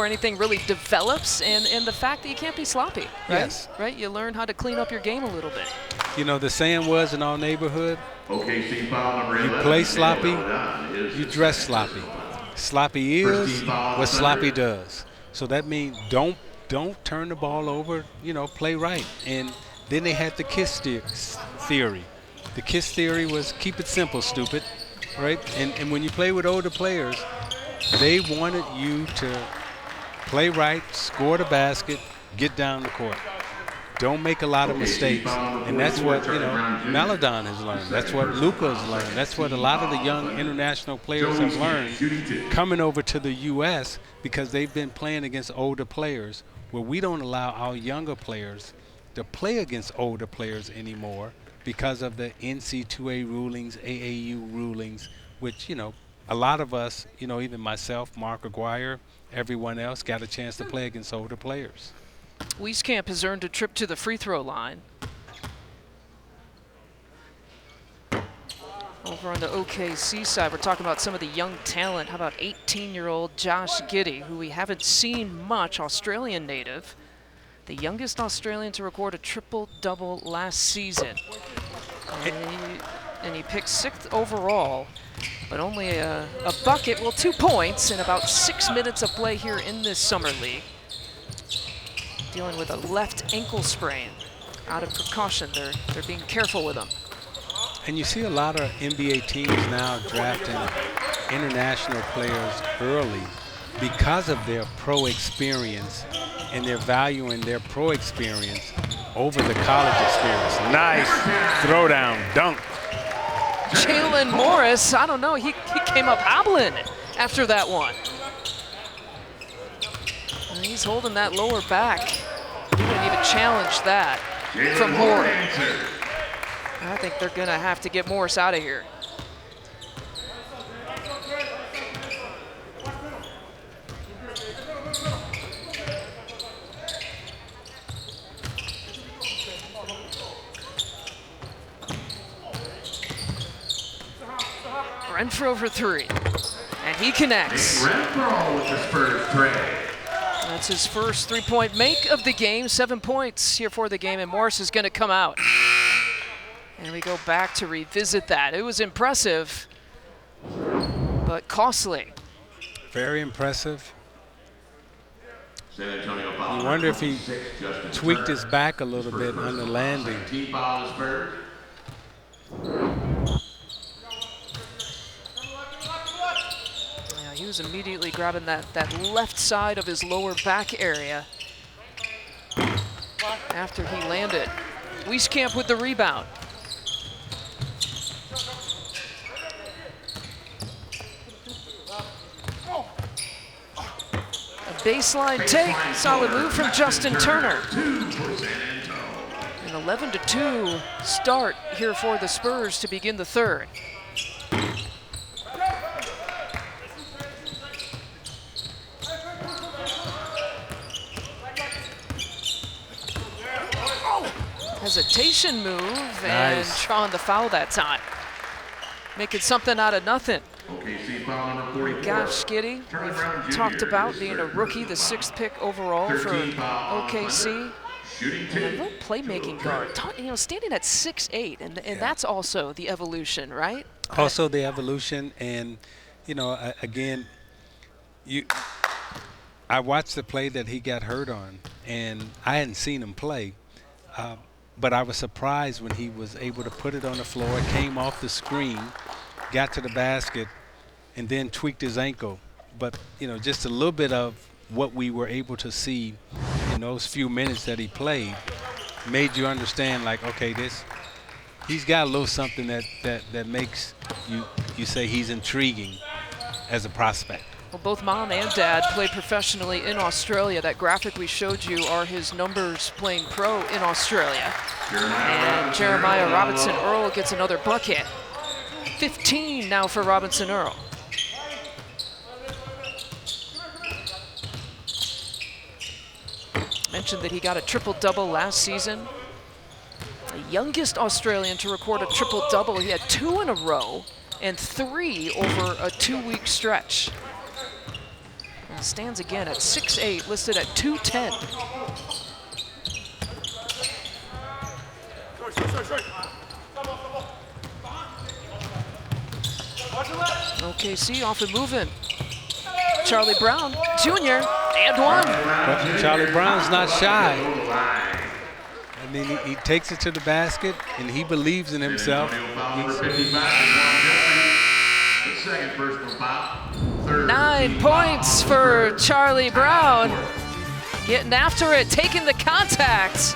anything really develops, and the fact that you can't be sloppy, right? Yes. Right? You learn how to clean up your game a little bit. The saying was in our neighborhood, OKC foul number 11. you play sloppy, you dress sloppy. Sloppy is what sloppy does. So that means don't turn the ball over, play right. And then they had the KISS theory. The KISS theory was keep it simple, stupid, right? And when you play with older players, they wanted you to play right, score the basket, get down the court. Don't make a lot of mistakes. And that's what, Maladon has learned. That's what Luka has learned. That's what a lot of the young international players have learned coming over to the U.S. because they've been playing against older players where we don't allow our younger players to play against older players anymore because of the NC2A rulings, AAU rulings, which, a lot of us, even myself, Mark Aguirre, everyone else got a chance to play against older players. Wieskamp has earned a trip to the free throw line. Over on the OKC side, we're talking about some of the young talent. How about 18-year-old Josh Giddey, who we haven't seen much, Australian native. The youngest Australian to record a triple-double last season. And he picked 6th overall, but only a bucket, 2 points in about 6 minutes of play here in this summer league. Dealing with a left ankle sprain. Out of precaution, they're being careful with him. And you see a lot of NBA teams now drafting international players early because of their pro experience, and they're valuing their pro experience over the college experience. Nice throwdown dunk. Jalen Morris, I don't know, he came up hobbling after that one. And he's holding that lower back. He didn't even challenge that from Horry. I think they're gonna have to get Morris out of here. Renfro for three. And he connects. Renfro with the Spurs tray. That's his first three-point make of the game. 7 points here for the game, and Morris is going to come out. And we go back to revisit that. It was impressive, but costly. Very impressive. San Antonio You wonder if he tweaked his back a little bit on the landing. Team foul on the Spurs. Yeah, he was immediately grabbing that left side of his lower back area after he landed. Wieskamp with the rebound. A baseline take, solid move from Justin Turner. An 11-2 start here for the Spurs to begin the third. Hesitation move, and Nice. drawing the foul that time. Making something out of nothing. OKC foul number 44. Gosh, Skitty, we've talked about being a rookie, the 6th pick overall for 13 foul on OKC. Thunder. Shooting And a two. real playmaking guard, standing at 6'8", and that's also the evolution, right? Also the evolution, and again, I watched the play that he got hurt on, and I hadn't seen him play, but I was surprised when he was able to put it on the floor. It came off the screen, got to the basket, and then tweaked his ankle. But just a little bit of what we were able to see in those few minutes that he played made you understand, like, okay, he's got a little something that makes you say he's intriguing as a prospect. Well, both mom and dad played professionally in Australia. That graphic we showed you are his numbers playing pro in Australia. And Jeremiah Robinson Earl gets another bucket. 15 now for Robinson Earl. Mentioned that he got a triple-double last season. The youngest Australian to record a triple-double. He had 2 in a row and 3 over a 2-week stretch. And stands again at 6'8", listed at 210. OKC off and moving. Charlie Brown Jr. and one. But Charlie Brown's not shy. I mean, he takes it to the basket, and he believes in himself. Second personal foul. 9 points for Charlie Brown. Getting after it, taking the contacts.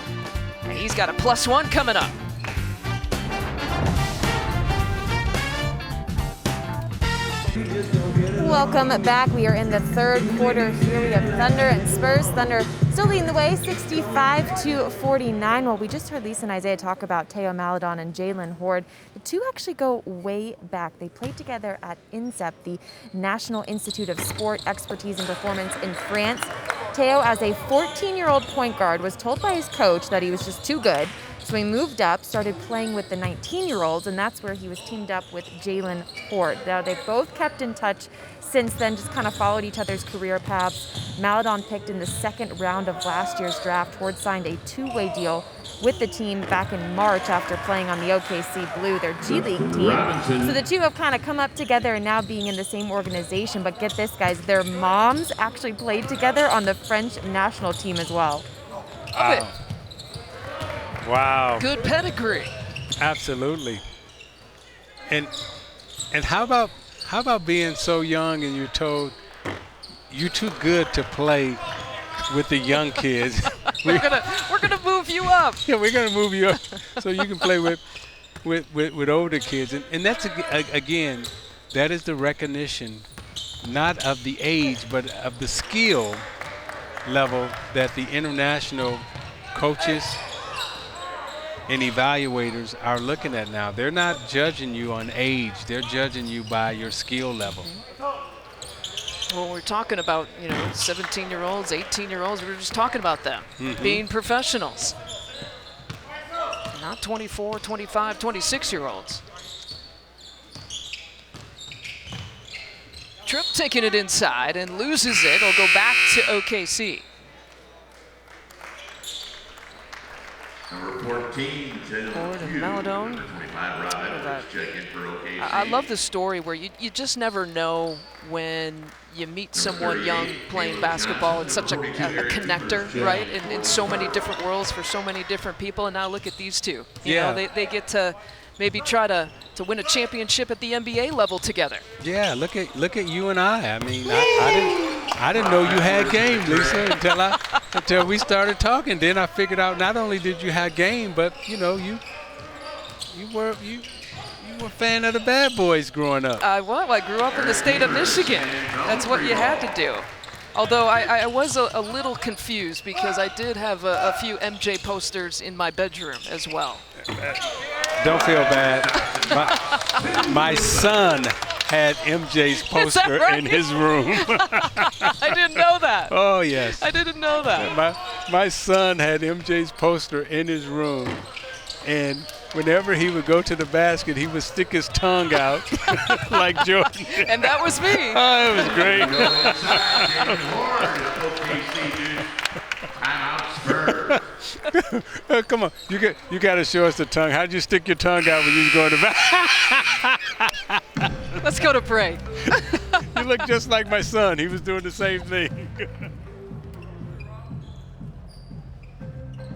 And he's got a +1 coming up. Welcome back. We are in the third quarter here. We have Thunder and Spurs. Thunder still leading the way, 65-49. Well, we just heard Lisa and Isaiah talk about Teo Maledon and Jalen Horde. The two actually go way back. They played together at INSEP, the National Institute of Sport Expertise and Performance in France. Teo, as a 14-year-old point guard, was told by his coach that he was just too good. So he moved up, started playing with the 19-year-olds, and that's where he was teamed up with Jalen Horde. Now, they've both kept in touch since then, just kind of followed each other's career paths. Maledon picked in the second round of last year's draft. Horde signed a 2-way deal with the team back in March after playing on the OKC Blue, their G League team. So the two have kind of come up together and now being in the same organization. But get this, guys, their moms actually played together on the French national team as well. Wow. Wow. Good pedigree. Absolutely. And how about being so young and you're told you're too good to play with the young kids? We're gonna move you up. Yeah, we're gonna move you up so you can play with older kids, and that's again, that is the recognition, not of the age, but of the skill level that the international coaches and evaluators are looking at now. They're not judging you on age; they're judging you by your skill level. Well, we're talking about 17-year-olds, 18-year-olds. We were just talking about them being professionals, not 24, 25, 26-year-olds. Tripp taking it inside and loses it. It'll go back to OKC. Number 14, Ford and Maladone. 25, Robin, check in for OKC. I love the story where you just never know when you meet someone young playing basketball. It's such a connector, right? In so many different worlds for so many different people. And now look at these two. You know, they get to maybe try to win a championship at the NBA level together. Yeah, look at you and I. I mean, I didn't know you had game, Lisa, until we started talking. Then I figured out not only did you have game, but you know you were a fan of the Bad Boys growing up. I grew up in the state of Michigan. That's what you had to do. Although I was a little confused because I did have a few MJ posters in my bedroom as well. Don't feel bad. My son had MJ's poster in his room. I didn't know that. Oh, yes. I didn't know that. My son had MJ's poster in his room, and whenever he would go to the basket, he would stick his tongue out like Jordan. And that was me. Oh, it was great. Come on, you got to show us the tongue. How'd you stick your tongue out when you was going to basket? Let's go to break. You look just like my son. He was doing the same thing.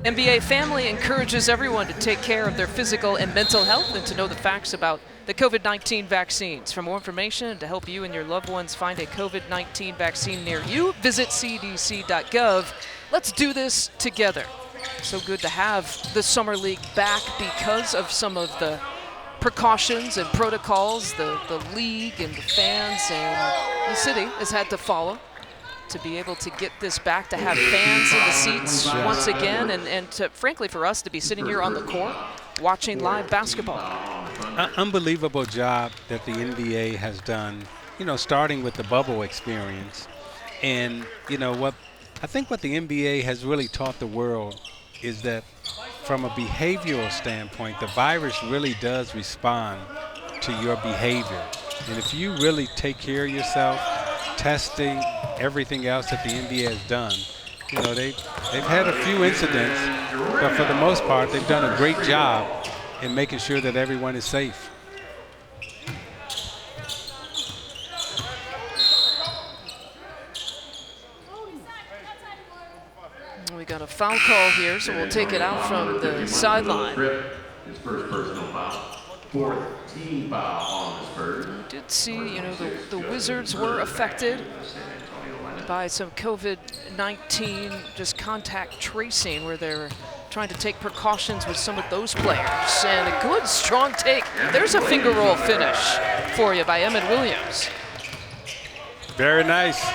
NBA Family encourages everyone to take care of their physical and mental health and to know the facts about the COVID-19 vaccines. For more information and to help you and your loved ones find a COVID-19 vaccine near you, visit cdc.gov. Let's do this together. So good to have the Summer League back because of some of the precautions and protocols the league and the fans and the city has had to follow to be able to get this back, to have fans in the seats once again, and to, frankly, for us to be sitting here on the court watching live basketball. Unbelievable job that the NBA has done, you know, starting with the bubble experience. And, you know, what I think what the NBA has really taught the world is that from a behavioral standpoint, the virus really does respond to your behavior. And if you really take care of yourself, testing, everything else that the NBA has done, you know, they've had a few incidents, but for the most part, they've done a great job in making sure that everyone is safe. We got a foul call here, so we'll take it out from the sideline. His first personal foul. Fourth team foul on the Spurs. We did see, you know, the Wizards were affected by some COVID-19 just contact tracing where they're trying to take precautions with some of those players. And a good, strong take. There's a finger roll finish for you by Emmett Williams. Very nice.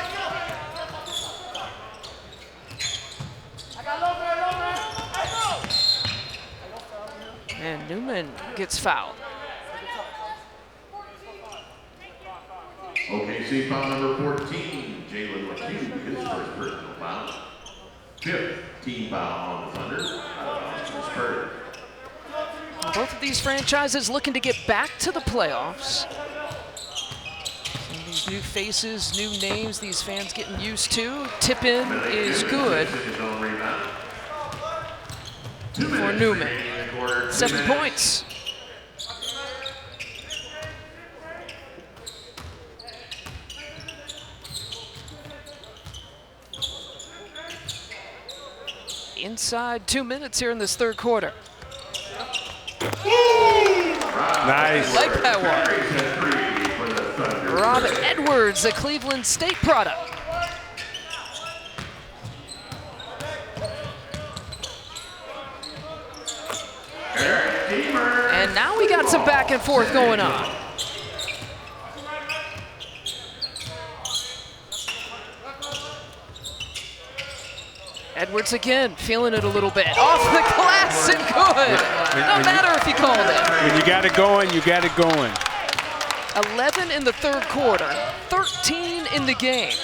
And Newman gets fouled. OKC foul number 14, Jalen McHugh, his first personal foul. Fifth team foul on the Thunder, Spurs. Both of these franchises looking to get back to the playoffs. Some of these new faces, new names, these fans getting used to. Tip-in is good for Newman. 7 points. Inside 2 minutes here in this third quarter. Nice. Like that one. Rob Edwards, a Cleveland State product. And now we got some back and forth going on. Edwards again, feeling it a little bit. Off the glass and good. No matter if he called it. When you got it going, you got it going. 11 in the third quarter, 13 in the game.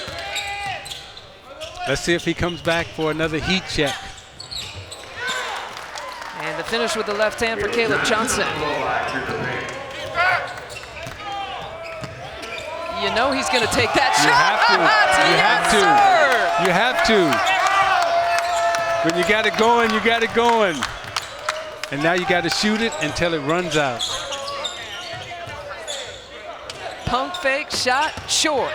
Let's see if he comes back for another heat check. And the finish with the left hand for Caleb Johnson. You know he's going to take that You shot. have to. You have to. When you got it going, you got it going. And now you got to shoot it until it runs out. Pump fake shot short.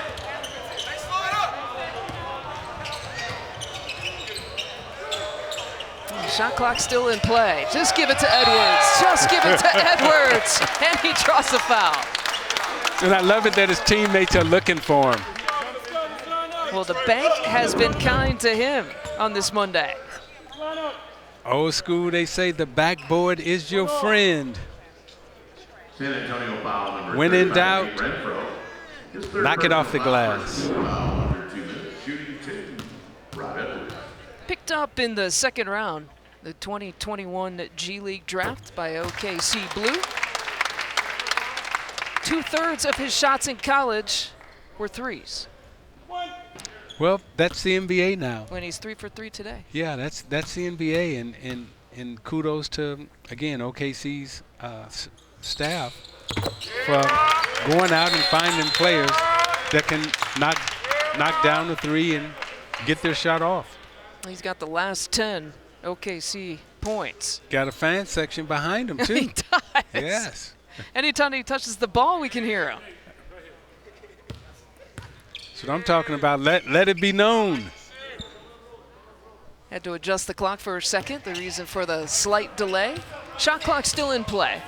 Shot clock still in play. Just give it to Edwards. Just give it to Edwards. And he draws a foul. And I love it that his teammates are looking for him. Well, the bank has been kind to him on this Monday. Old school, they say the backboard is your friend. San Antonio foul number When in 35, doubt, Renfro. His third knock it off the personal foul, glass. foul under 2 minutes, shooting 2. Rob Edwards. Picked up in the second round, the 2021 G League draft by OKC Blue. 2/3 of his shots in college were threes. Well, that's the NBA now. When he's 3 for 3 today. Yeah, that's the NBA, and kudos to, again, OKC's staff for going out and finding players that can knock down the three and get their shot off. He's got the last 10 OKC points. Got a fan section behind him, too. He does. Yes. Anytime he touches the ball, we can hear him. That's what I'm talking about. Let it be known. Had to adjust the clock for a second, the reason for the slight delay. Shot clock still in play.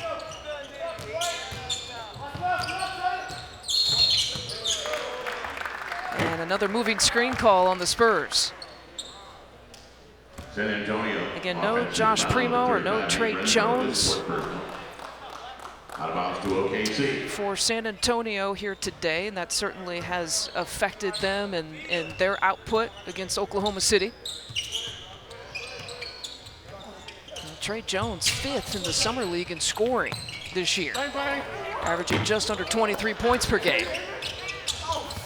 And another moving screen call on the Spurs. San Antonio. Again, no offensive Josh foul Primo or number no 35, Trey Renfro, Jones. his fourth personal. Out of bounds to OKC. For San Antonio here today, and that certainly has affected them and their output against Oklahoma City. Trey Jones, 5th in the Summer League in scoring this year, averaging just under 23 points per game.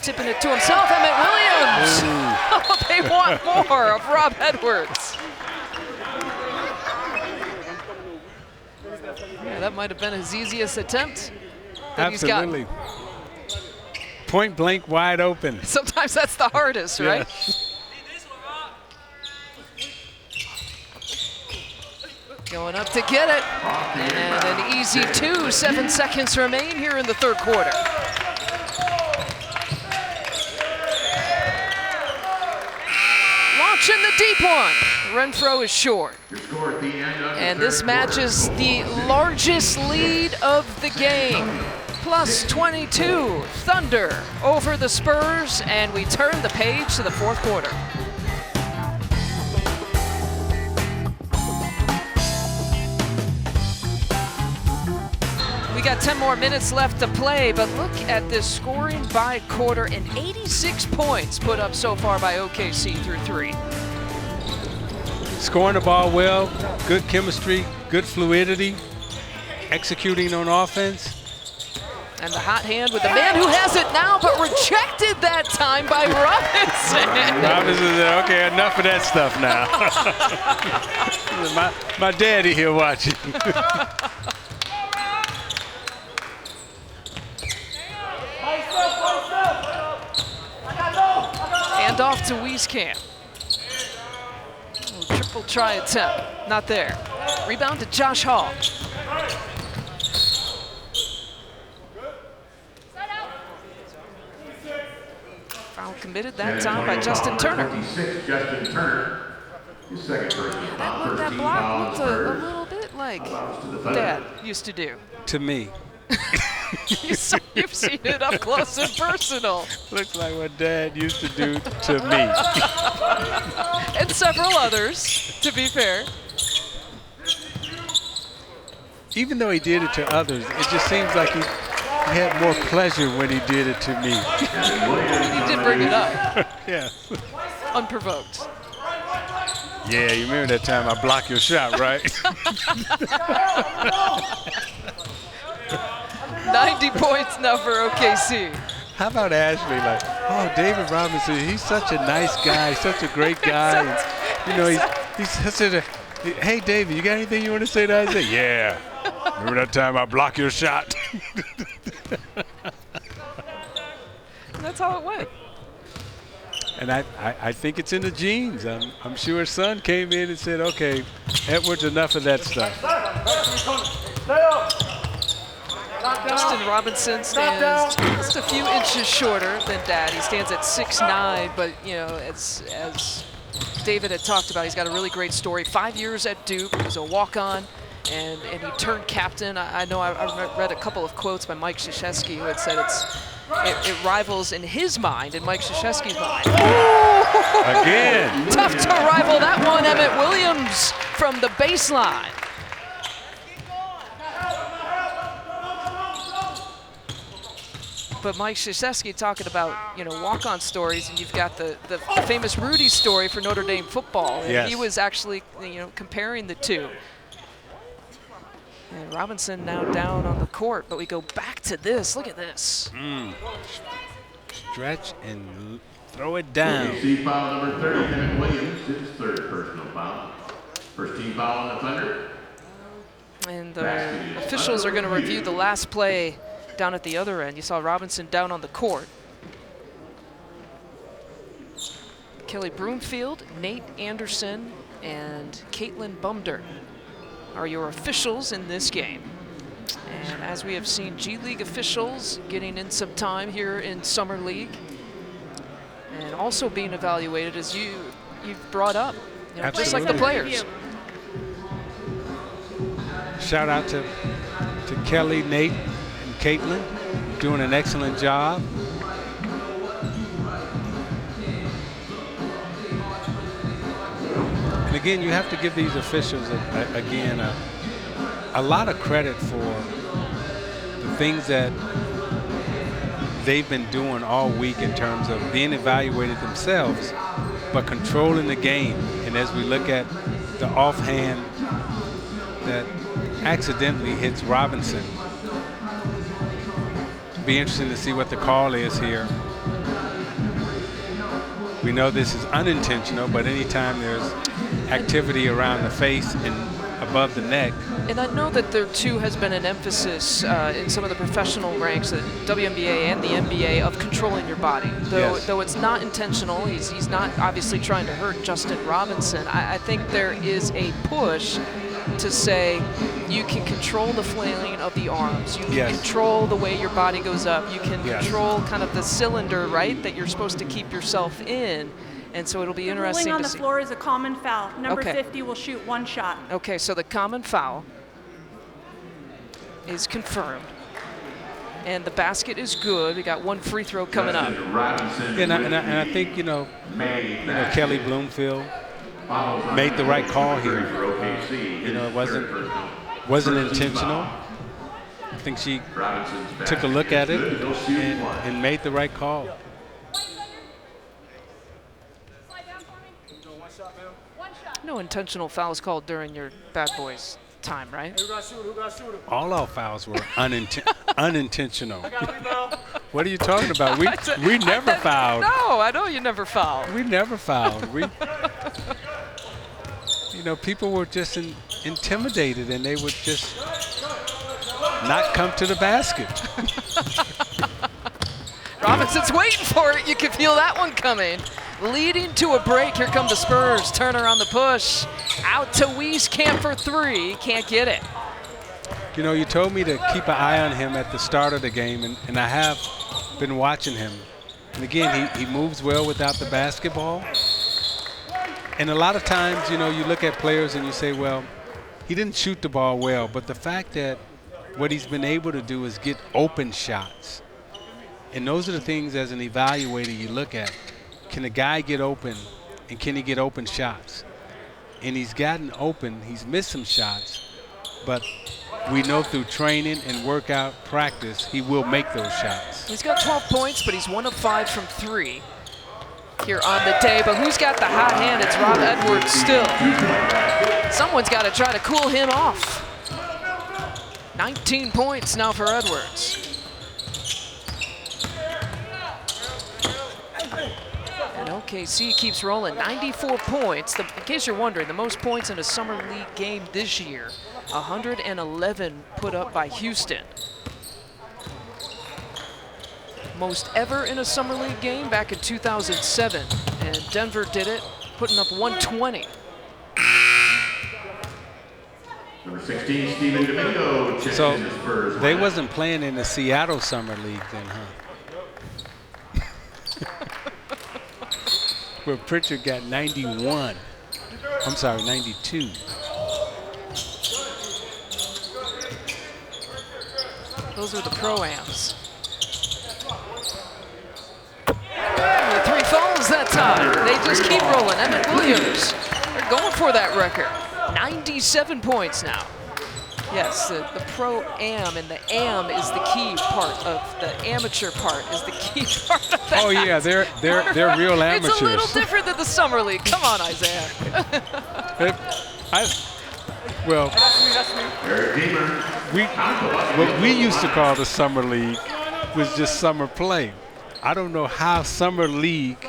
Tipping it to himself, Emmett Williams. Oh, they want more of Rob Edwards. Yeah, that might have been his easiest attempt that he's gotten. Absolutely. Point blank, wide open. Sometimes that's the hardest, right? Yes. Going up to get it. And an easy 2, 7 seconds remain here in the third quarter. Launching the deep one. Renfro is short. And this matches the largest lead of the game. Plus 22, Thunder over the Spurs, and we turn the page to the fourth quarter. We got 10 more minutes left to play, but look at this scoring by quarter, and 86 points put up so far by OKC through 3. Scoring the ball well, good chemistry, good fluidity, executing on offense. And the hot hand with the man who has it now, but rejected that time by Robinson. Robinson said, okay, enough of that stuff now. my daddy here watching. And off to Wieskamp. Triple try attempt, not there. Rebound to Josh Hall. Foul committed that time by Justin Turner. 56, Justin Turner. His second personal foul. That 13 block foul looked on a the Spurs. little bit like Bounce to the Thunder. Dad used to do. To me. You've seen it up close and personal. Looks like what Dad used to do to me. And several others, to be fair. Even though he did it to others, it just seems like he had more pleasure when he did it to me. He did bring it up, Yeah. unprovoked. Yeah, you remember that time I blocked your shot, right? 90 points now for OKC. How about Ashley? Like, oh, David Robinson, he's such a nice guy, such a great guy. And, you know, he's such a, hey, David, you got anything you want to say to Isaiah? Yeah. Remember that time I blocked your shot? that's how it went. And I think it's in the genes. I'm sure his son came in and said, okay, Edwards, enough of that stuff. Justin Robinson stands just a few inches shorter than Dad. He stands at 6'9", but you know, as David had talked about, he's got a really great story. 5 years at Duke, he was a walk-on, and he turned captain. I know I read a couple of quotes by Mike Krzyzewski who had said it rivals in his mind and Mike Krzyzewski's mind. Again. Tough to rival that one, Emmett Williams from the baseline. But Mike Krzyzewski talking about, you know, walk-on stories, and you've got the famous Rudy story for Notre Dame football. And yes. He was actually, you know, comparing the two. And Robinson now down on the court, but we go back to this. Look at this. Stretch and throw it down. OKC foul number 30, Emmett Williams, his third personal foul. First team foul on the Thunder. And the officials are going to review the last play down at the other end. You saw Robinson down on the court. Kelly Broomfield, Nate Anderson, and Caitlin Bumder are your officials in this game. And as we have seen G League officials getting in some time here in Summer League, and also being evaluated as you've brought up, you know, just like the players. Shout out to Kelly, Nate, and Caitlin, doing an excellent job. And again, you have to give these officials, a lot of credit for the things that they've been doing all week in terms of being evaluated themselves, but controlling the game. And as we look at the offhand that accidentally hits Robinson, be interesting to see what the call is here. We know this is unintentional, but anytime there's activity around the face and above the neck. And I know that there too has been an emphasis in some of the professional ranks, the WNBA and the NBA, of controlling your body. Though it's not intentional, he's not obviously trying to hurt Justin Robinson. I think there is a push to say you can control the flailing of the arms. You can control the way your body goes up. You can control kind of the cylinder, right, that you're supposed to keep yourself in. And so it'll be interesting to see. Ruling on the floor is a common foul. Number 50 will shoot one shot. Okay, so the common foul is confirmed. And the basket is good. We got one free throw coming up. And I think, you know, Kelly Bloomfield made the right call here. You know, it wasn't intentional. I think she took a look at it and made the right call. No intentional fouls called during your Bad Boys time, right? All our fouls were unintentional. What are you talking about? We never fouled. No, I know you never fouled. We never fouled. You know, people were just intimidated, and they would just not come to the basket. Robinson's waiting for it. You can feel that one coming. Leading to a break. Here come the Spurs. Turner on the push. Out to Wieskamp for three. Can't get it. You know, you told me to keep an eye on him at the start of the game, and I have been watching him. And again, he moves well without the basketball. And a lot of times, you know, you look at players and you say, well, he didn't shoot the ball well, but the fact that what he's been able to do is get open shots. And those are the things as an evaluator you look at. Can a guy get open, and can he get open shots? And he's gotten open. He's missed some shots, but we know through training and workout practice, he will make those shots. He's got 12 points, but he's 1 of 5 from 3 here on the day. But who's got the hot hand? It's Rob Edwards still. Someone's got to try to cool him off. 19 points now for Edwards. And OKC keeps rolling, 94 points. In case you're wondering, the most points in a summer league game this year, 111 put up by Houston. most ever in a Summer League game back in 2007. And Denver did it, putting up 120. Number 16, Stephen Domingo. So they wasn't playing in the Seattle Summer League then, huh? Where Pritchard got 91. I'm sorry, 92. Those are the pro-ams. The 3 falls that time. They just keep rolling. Emmett Williams, they're going for that record. 97 points now. Yes, the pro-am, and the am is the key part of the amateur part is the key part of that. Oh yeah, they're real amateurs. It's a little different than the Summer League. Come on, Isaiah. What we used to call the Summer League was just summer play. I don't know how Summer League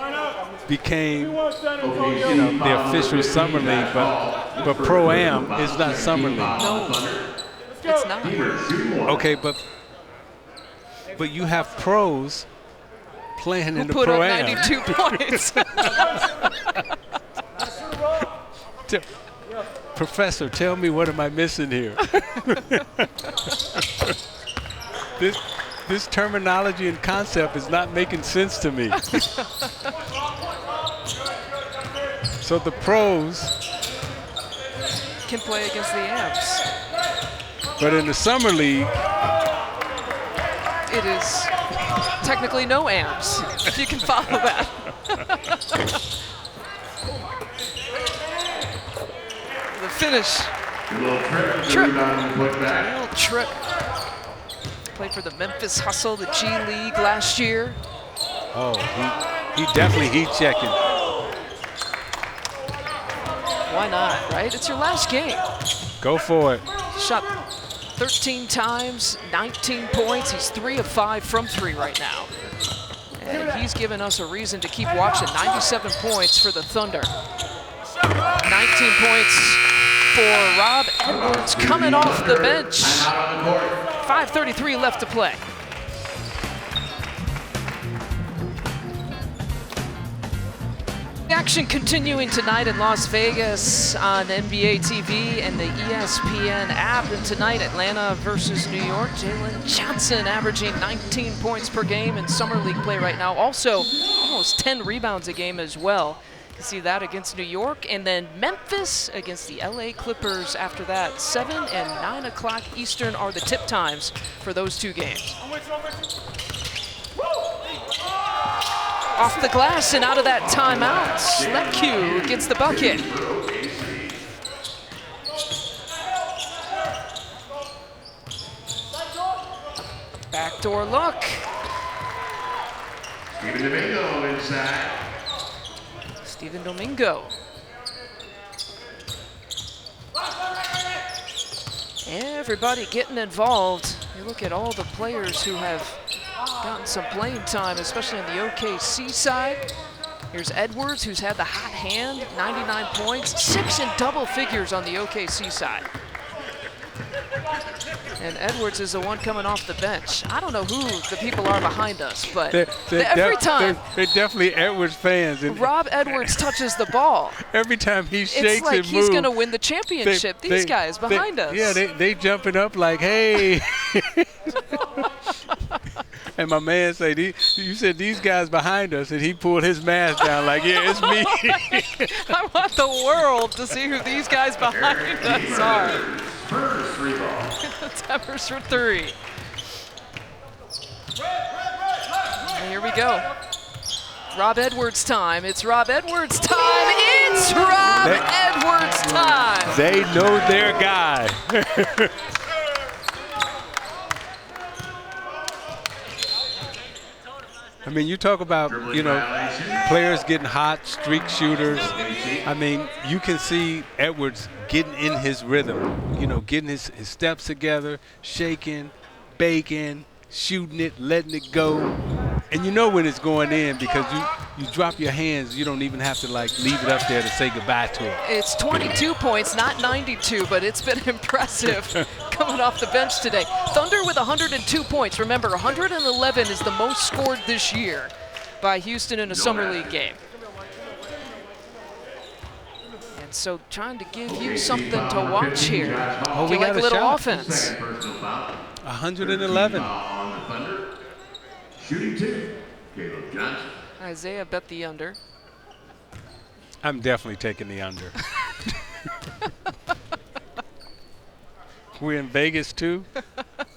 became, the official Summer League, but Pro-Am is not Summer League. No, it's not. Okay, but you have pros playing in the Pro-Am. Pro-Am. Put up 92 points. Professor, tell me, what am I missing here? This terminology and concept is not making sense to me. So the pros can play against the amps. But in the Summer League, it is technically no amps, if you can follow that. The finish. Trip. Little trip. Played for the Memphis Hustle, the G League last year. Oh, he definitely heat checking. Why not, right? It's your last game. Go for it. Shot 13 times, 19 points. He's 3 of 5 from 3 right now. And he's given us a reason to keep watching. 97 points for the Thunder. 19 points for Rob Edwards coming off the bench. 5:33 left to play. Action continuing tonight in Las Vegas on NBA TV and the ESPN app. And tonight, Atlanta versus New York. Jalen Johnson averaging 19 points per game in Summer League play right now. Also, almost 10 rebounds a game as well. You can see that against New York. And then Memphis against the LA Clippers after that. 7 and 9 o'clock Eastern are the tip times for those 2 games. Off the glass and out of that timeout. Slepkew gets the bucket. Backdoor look. Stephen Domingo inside. Stephen Domingo. Everybody getting involved. You look at all the players who have gotten some playing time, especially on the OKC side. Here's Edwards, who's had the hot hand, 99 points, 6 in double figures on the OKC side. And Edwards is the one coming off the bench. I don't know who the people are behind us, but every time they're definitely Edwards fans. And Rob Edwards touches the ball, every time he shakes it's like and he's moves, going to win the championship. These guys behind us. Yeah, they jumping up like, hey. And my man said, you said these guys behind us, and he pulled his mask down like, yeah, it's me. I want the world to see who these guys behind us are. Tempers for 3. And here we go. Rob Edwards time. It's Rob Edwards time. It's Rob Edwards time. They know their guy. I mean, you talk about, players getting hot, streak shooters. I mean, you can see Edwards getting in his rhythm, getting his steps together, shaking, baking, shooting it, letting it go. And you know when it's going in because you drop your hands. You don't even have to, leave it up there to say goodbye to it. It's 22 points, not 92, but it's been impressive coming off the bench today. Thunder with 102 points. Remember, 111 is the most scored this year by Houston in a Summer League game. And so trying to give you something to watch here. Oh, we got like a little offense. 111. Shooting 2, Caleb Johnson. Isaiah bet the under. I'm definitely taking the under. We're in Vegas too.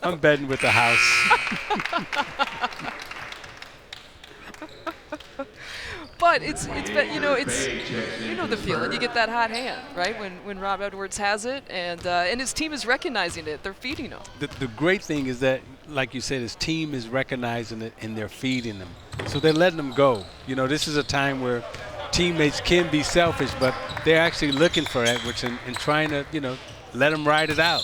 I'm betting with the house. But it's you know the feeling. You get that hot hand, right? When Rob Edwards has it, and his team is recognizing it. They're feeding him. The great thing is that, like you said, his team is recognizing it and they're feeding him. So they're letting him go. You know, this is a time where teammates can be selfish, but they're actually looking for Edwards and trying to, let him ride it out.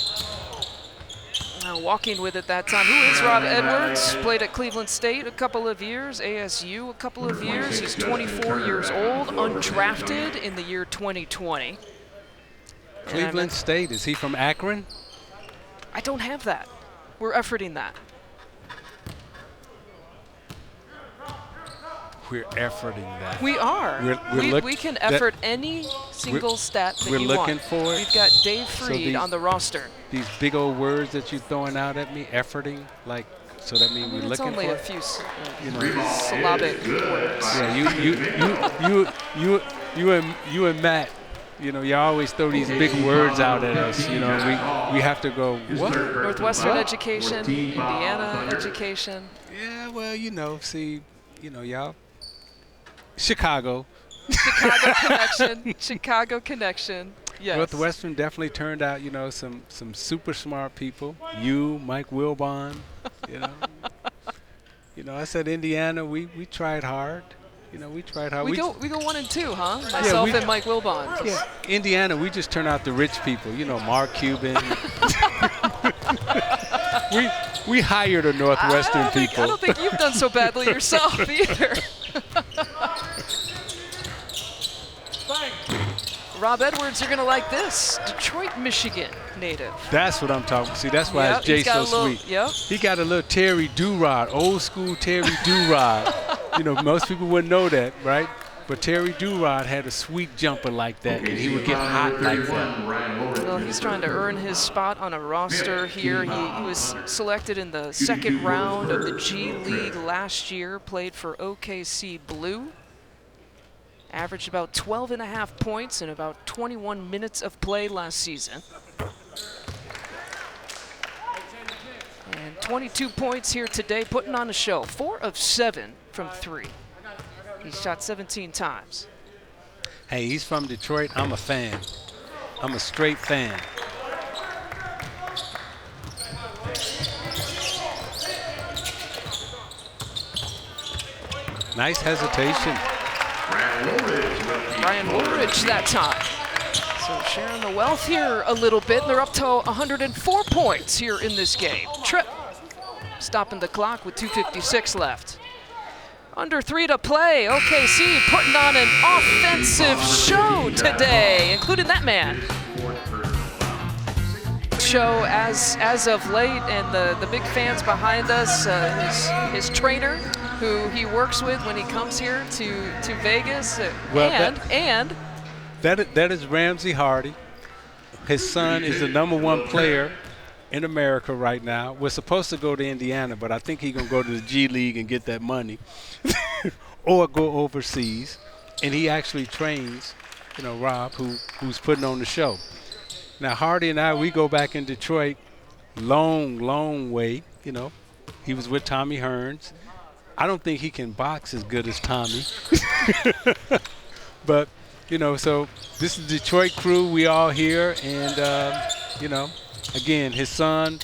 Walking with it that time. Who is Rob Edwards? Played at Cleveland State a couple of years, ASU a couple of years. He's 24 years old, undrafted in the year 2020. Cleveland State, is he from Akron? I don't have that. We're efforting that. We're efforting that. We are. We can effort any single stat that we're you looking want. for it. We've got Dave Freed on the roster. These big old words that you're throwing out at me, efforting, like, so that means we're looking for it? It's only a few syllabic words. Yeah, you and Matt, you always throw these big words out at us. We have to go, what? Northwestern education, Indiana education. Yeah, well, see, y'all. Chicago connection. Yes. Northwestern definitely turned out, some super smart people. You, Mike Wilbon, I said Indiana, we tried hard. We tried hard. We go 1 and 2, huh? Myself and Mike Wilbon. Yeah, Indiana, we just turn out the rich people. Mark Cuban. we hire the Northwestern people. I don't think you've done so badly yourself either. Rob Edwards, you're going to like this. Detroit, Michigan native. That's what I'm talking. See, that's why his J's so sweet. Yep. He got a little Terry Do-Rod, old school Terry Do-Rod. Most people wouldn't know that, right? But Terry Do-Rod had a sweet jumper like that, and he would get hot like that. Well, he's trying to earn his spot on a roster here. He was selected in the second round of the G League last year, played for OKC Blue. Averaged about 12.5 points in about 21 minutes of play last season. And 22 points here today, putting on a show. 4 of 7 from 3. He shot 17 times. Hey, he's from Detroit. I'm a fan. I'm a straight fan. Nice hesitation. Ryan Woolridge that time. So sharing the wealth here a little bit. They're up to 104 points here in this game. Tripp stopping the clock with 2:56 left. Under 3 to play. OKC putting on an offensive show today, including that man. Show as of late, and the big fans behind us, his trainer, who he works with when he comes here to Vegas, and that is Ramsey Hardy. His son is the #1 player in America right now. We're supposed to go to Indiana, but I think he's gonna go to the G League and get that money, or go overseas. And he actually trains, Rob, who's putting on the show. Now Hardy and I, we go back in Detroit, long way. He was with Tommy Hearns. I don't think he can box as good as Tommy. But, so this is the Detroit crew. We all here. And, again, his son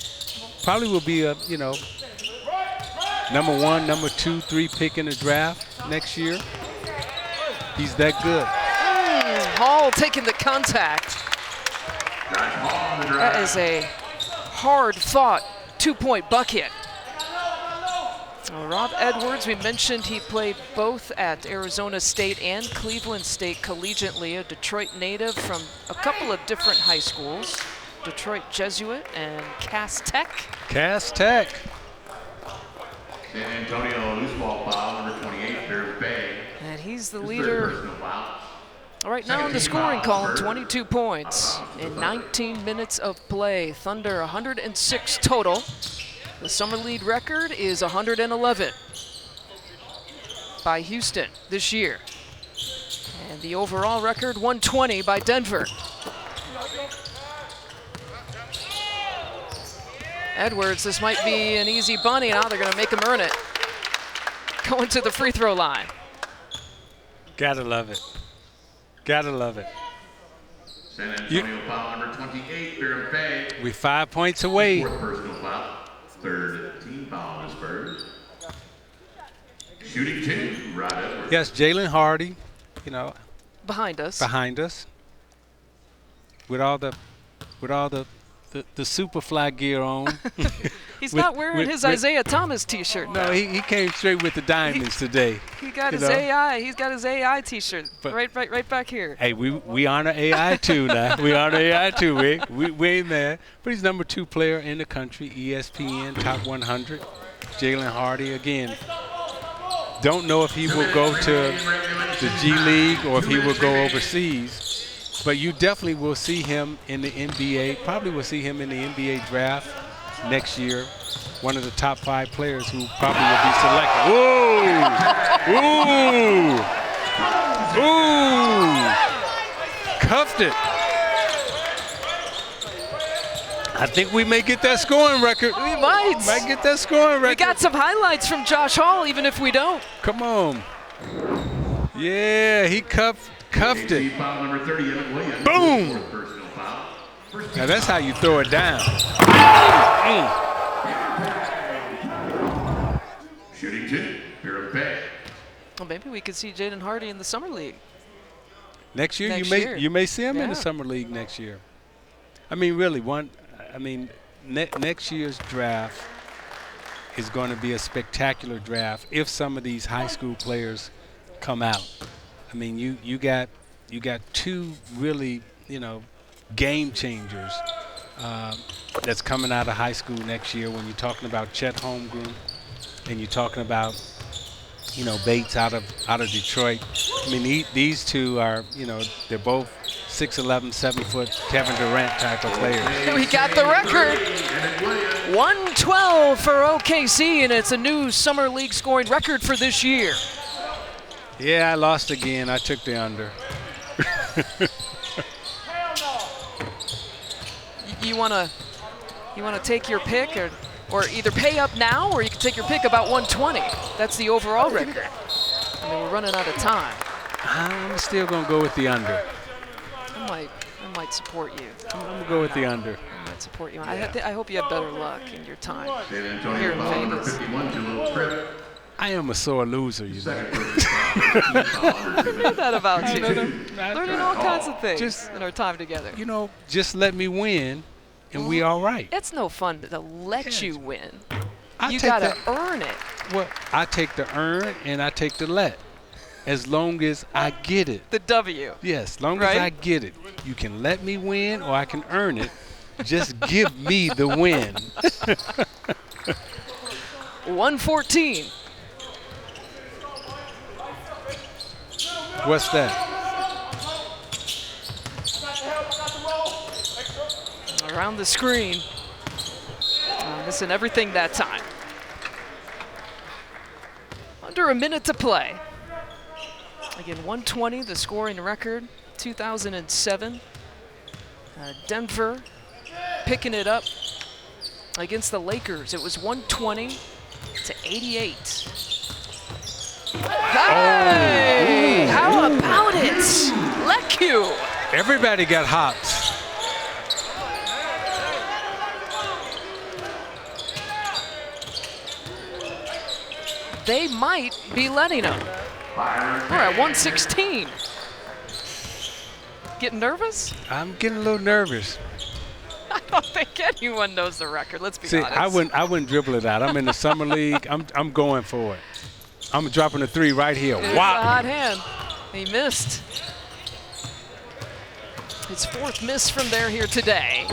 probably will be a, #1, #2, 3 pick in the draft next year. He's that good. Hall taking the contact. That is a hard-fought 2-point bucket. Rob Edwards, we mentioned he played both at Arizona State and Cleveland State collegiately, a Detroit native from a couple of different high schools. Detroit Jesuit and Cass Tech. Cass Tech. San Antonio loose ball foul, number 28, Bears Bay. And he's the His leader third personal foul. right now in the scoring column, 22 points in 19 minutes of play. Thunder 106 total. The summer league record is 111 by Houston this year. And the overall record, 120 by Denver. Edwards, this might be an easy bunny. Now they're going to make him earn it. Going to the free throw line. Gotta love it. Gotta love it. San Antonio foul, number 28, Bears Bay. We 5 points away. Fourth personal foul, third team foul on the Spurs. Shooting 2, Rod Edwards. Yes, Jalen Hardy, you know, Behind us. with all the Superfly gear on. He's not wearing his Isaiah Thomas T-shirt. No, he came straight with the diamonds today. He got his know? AI. He's got his AI T-shirt But- right back here. Hey, we honor AI too now. We honor AI too. We ain't mad. But he's number 2 player in the country, ESPN Top 100. Jalen Hardy again. Don't know if he will go to the G League or if he will go overseas. But you definitely will see him in the NBA. Probably will see him in the NBA draft next year. One of the top 5 players who probably will be selected. Ooh! Ooh! Cuffed it. I think we may get that scoring record. We might. Might get that scoring record. We got some highlights from Josh Hall, even if we don't. Come on. Yeah, he cuffed it. Foul number 30, Evan Williams. Boom! Fourth personal foul. First Now that's how you throw it down. shooting 2, Bears Bay. Well, maybe we could see Jaden Hardy in the summer league. Next year, Next you may year. you may see him in the Yeah. summer league next year. I mean, really, next year's draft is going to be a spectacular draft if some of these high school players come out. I mean, you got 2 really, game changers that's coming out of high school next year. When you're talking about Chet Holmgren and you're talking about Bates out of Detroit. I mean, these 2 are, they're both 6'11", 7-foot Kevin Durant type of players. We got the record. 112 for OKC, and it's a new summer league scoring record for this year. Yeah, I lost again. I took the under. You wanna take your pick, or either pay up now, or you can take your pick about 120. That's the overall record. I mean, we're running out of time. I'm still going to go with the under. I might support you. I'm going to go with the under. I might support you. I hope you have better luck in your time San here Antonio in foul number Vegas. 51, too little trip. I am a sore loser, Second personal foul, under 2 Say that about you. minutes. Learning all kinds of things in our time together. Just let me win, and we all right. It's no fun to let you win. I You take gotta the- earn it. Well, I take the earn and I take the let, as long as I get it. The W. Yes, as long Right? as I get it. You can let me win or I can earn it. Just give me the win. 114. What's that? Around the screen. Missing everything that time. Under a minute to play. Again, 120, the scoring record, 2007. Denver picking it up against the Lakers. It was 120 to 88. Hey! How about it? Lecu! Everybody got hops. They might be letting them. We're at 116. Getting nervous? I'm getting a little nervous. I don't think anyone knows the record. Let's be See, honest. I wouldn't dribble it out. I'm in the summer league. I'm going for it. I'm dropping a 3 right here. It's a Wow. hot hand. He missed. His 4th miss from there here today.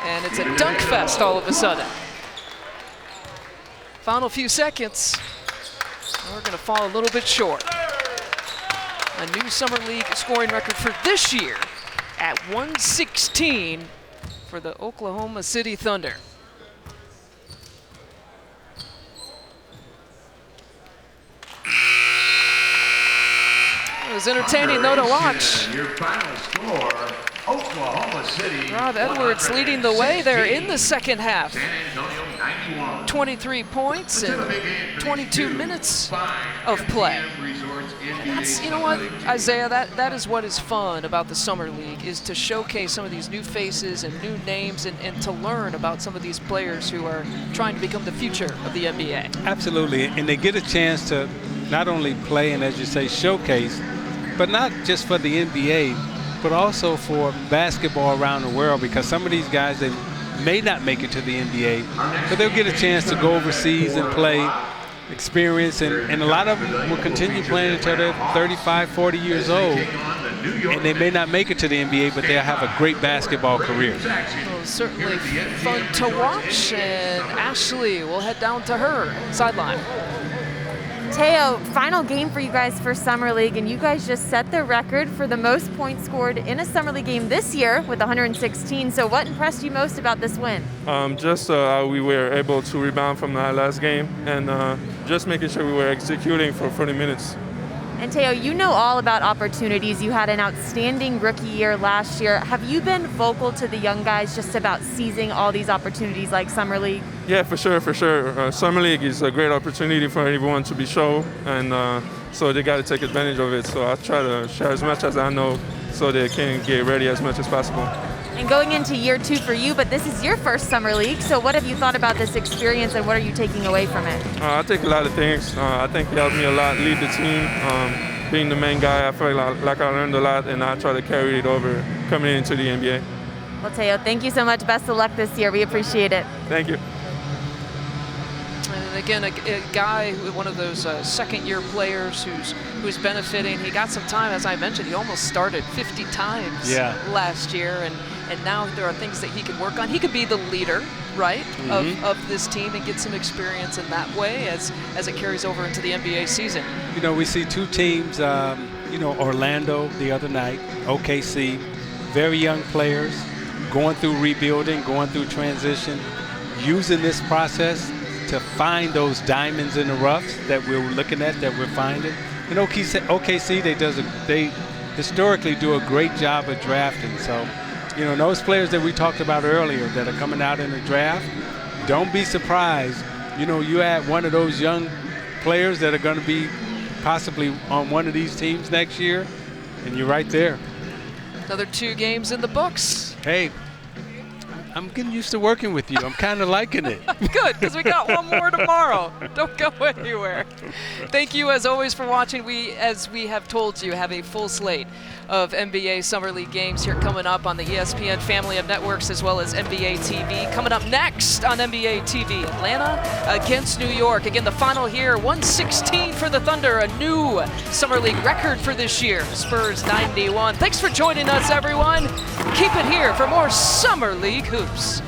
And it's a dunk fest all of a sudden. Final few seconds. We're going to fall a little bit short. A new Summer League scoring record for this year at 116 for the Oklahoma City Thunder. It was entertaining, though, to watch. Your final score, Oklahoma City. Rob Edwards leading the way there in the second half. San Antonio 91. 23 points and 22 minutes of play. That's, you know what, Isaiah, that is what is fun about the Summer League, is to showcase some of these new faces and new names and to learn about some of these players who are trying to become the future of the NBA. Absolutely, and they get a chance to not only play and, as you say, showcase, but not just for the NBA, but also for basketball around the world, because some of these guys, they may not make it to the NBA, but they'll get a chance to go overseas and play, experience, and a lot of them will continue playing until they're 35, 40 years old, and they may not make it to the NBA, but they'll have a great basketball career. Well, certainly fun to watch, and Ashley will head down to her sideline. Teo, final game for you guys for Summer League, and you guys just set the record for the most points scored in a Summer League game this year with 116. So what impressed you most about this win? Just we were able to rebound from that last game, and just making sure we were executing for 40 minutes. And Teo, you know all about opportunities. You had an outstanding rookie year last year. Have you been vocal to the young guys just about seizing all these opportunities like Summer League? Yeah, for sure, for sure. Summer League is a great opportunity for everyone to be shown, and so they got to take advantage of it. So I try to share as much as I know so they can get ready as much as possible. And going into year 2 for you, but this is your first Summer League, so what have you thought about this experience and what are you taking away from it? I take a lot of things. I think it helped me a lot lead the team. Being the main guy, I feel like I learned a lot, and I try to carry it over coming into the NBA. Well, Teo, thank you so much. Best of luck this year. We appreciate it. Thank you. And again, a guy, one of those second-year players who's benefiting. He got some time, as I mentioned. He almost started 50 times last year, and now there are things that he can work on. He could be the leader, right, of this team and get some experience in that way as it carries over into the NBA season. You know, we see 2 teams, you know, Orlando the other night, OKC, very young players going through rebuilding, going through transition, using this process to find those diamonds in the roughs that we're looking at, that we're finding. And OKC, they historically do a great job of drafting. So, you know, those players that we talked about earlier that are coming out in the draft, don't be surprised. You know, you add one of those young players that are going to be possibly on one of these teams next year, and you're right there. Another 2 games in the books. Hey, I'm getting used to working with you. I'm kind of liking it. Good, because we got one more tomorrow. Don't go anywhere. Thank you, as always, for watching. We, as we have told you, have a full slate of NBA Summer League games here coming up on the ESPN family of networks, as well as NBA TV. Coming up next on NBA TV, Atlanta against New York. Again, the final here, 116 for the Thunder, a new Summer League record for this year. Spurs 91. Thanks for joining us, everyone. Keep it here for more Summer League hoops.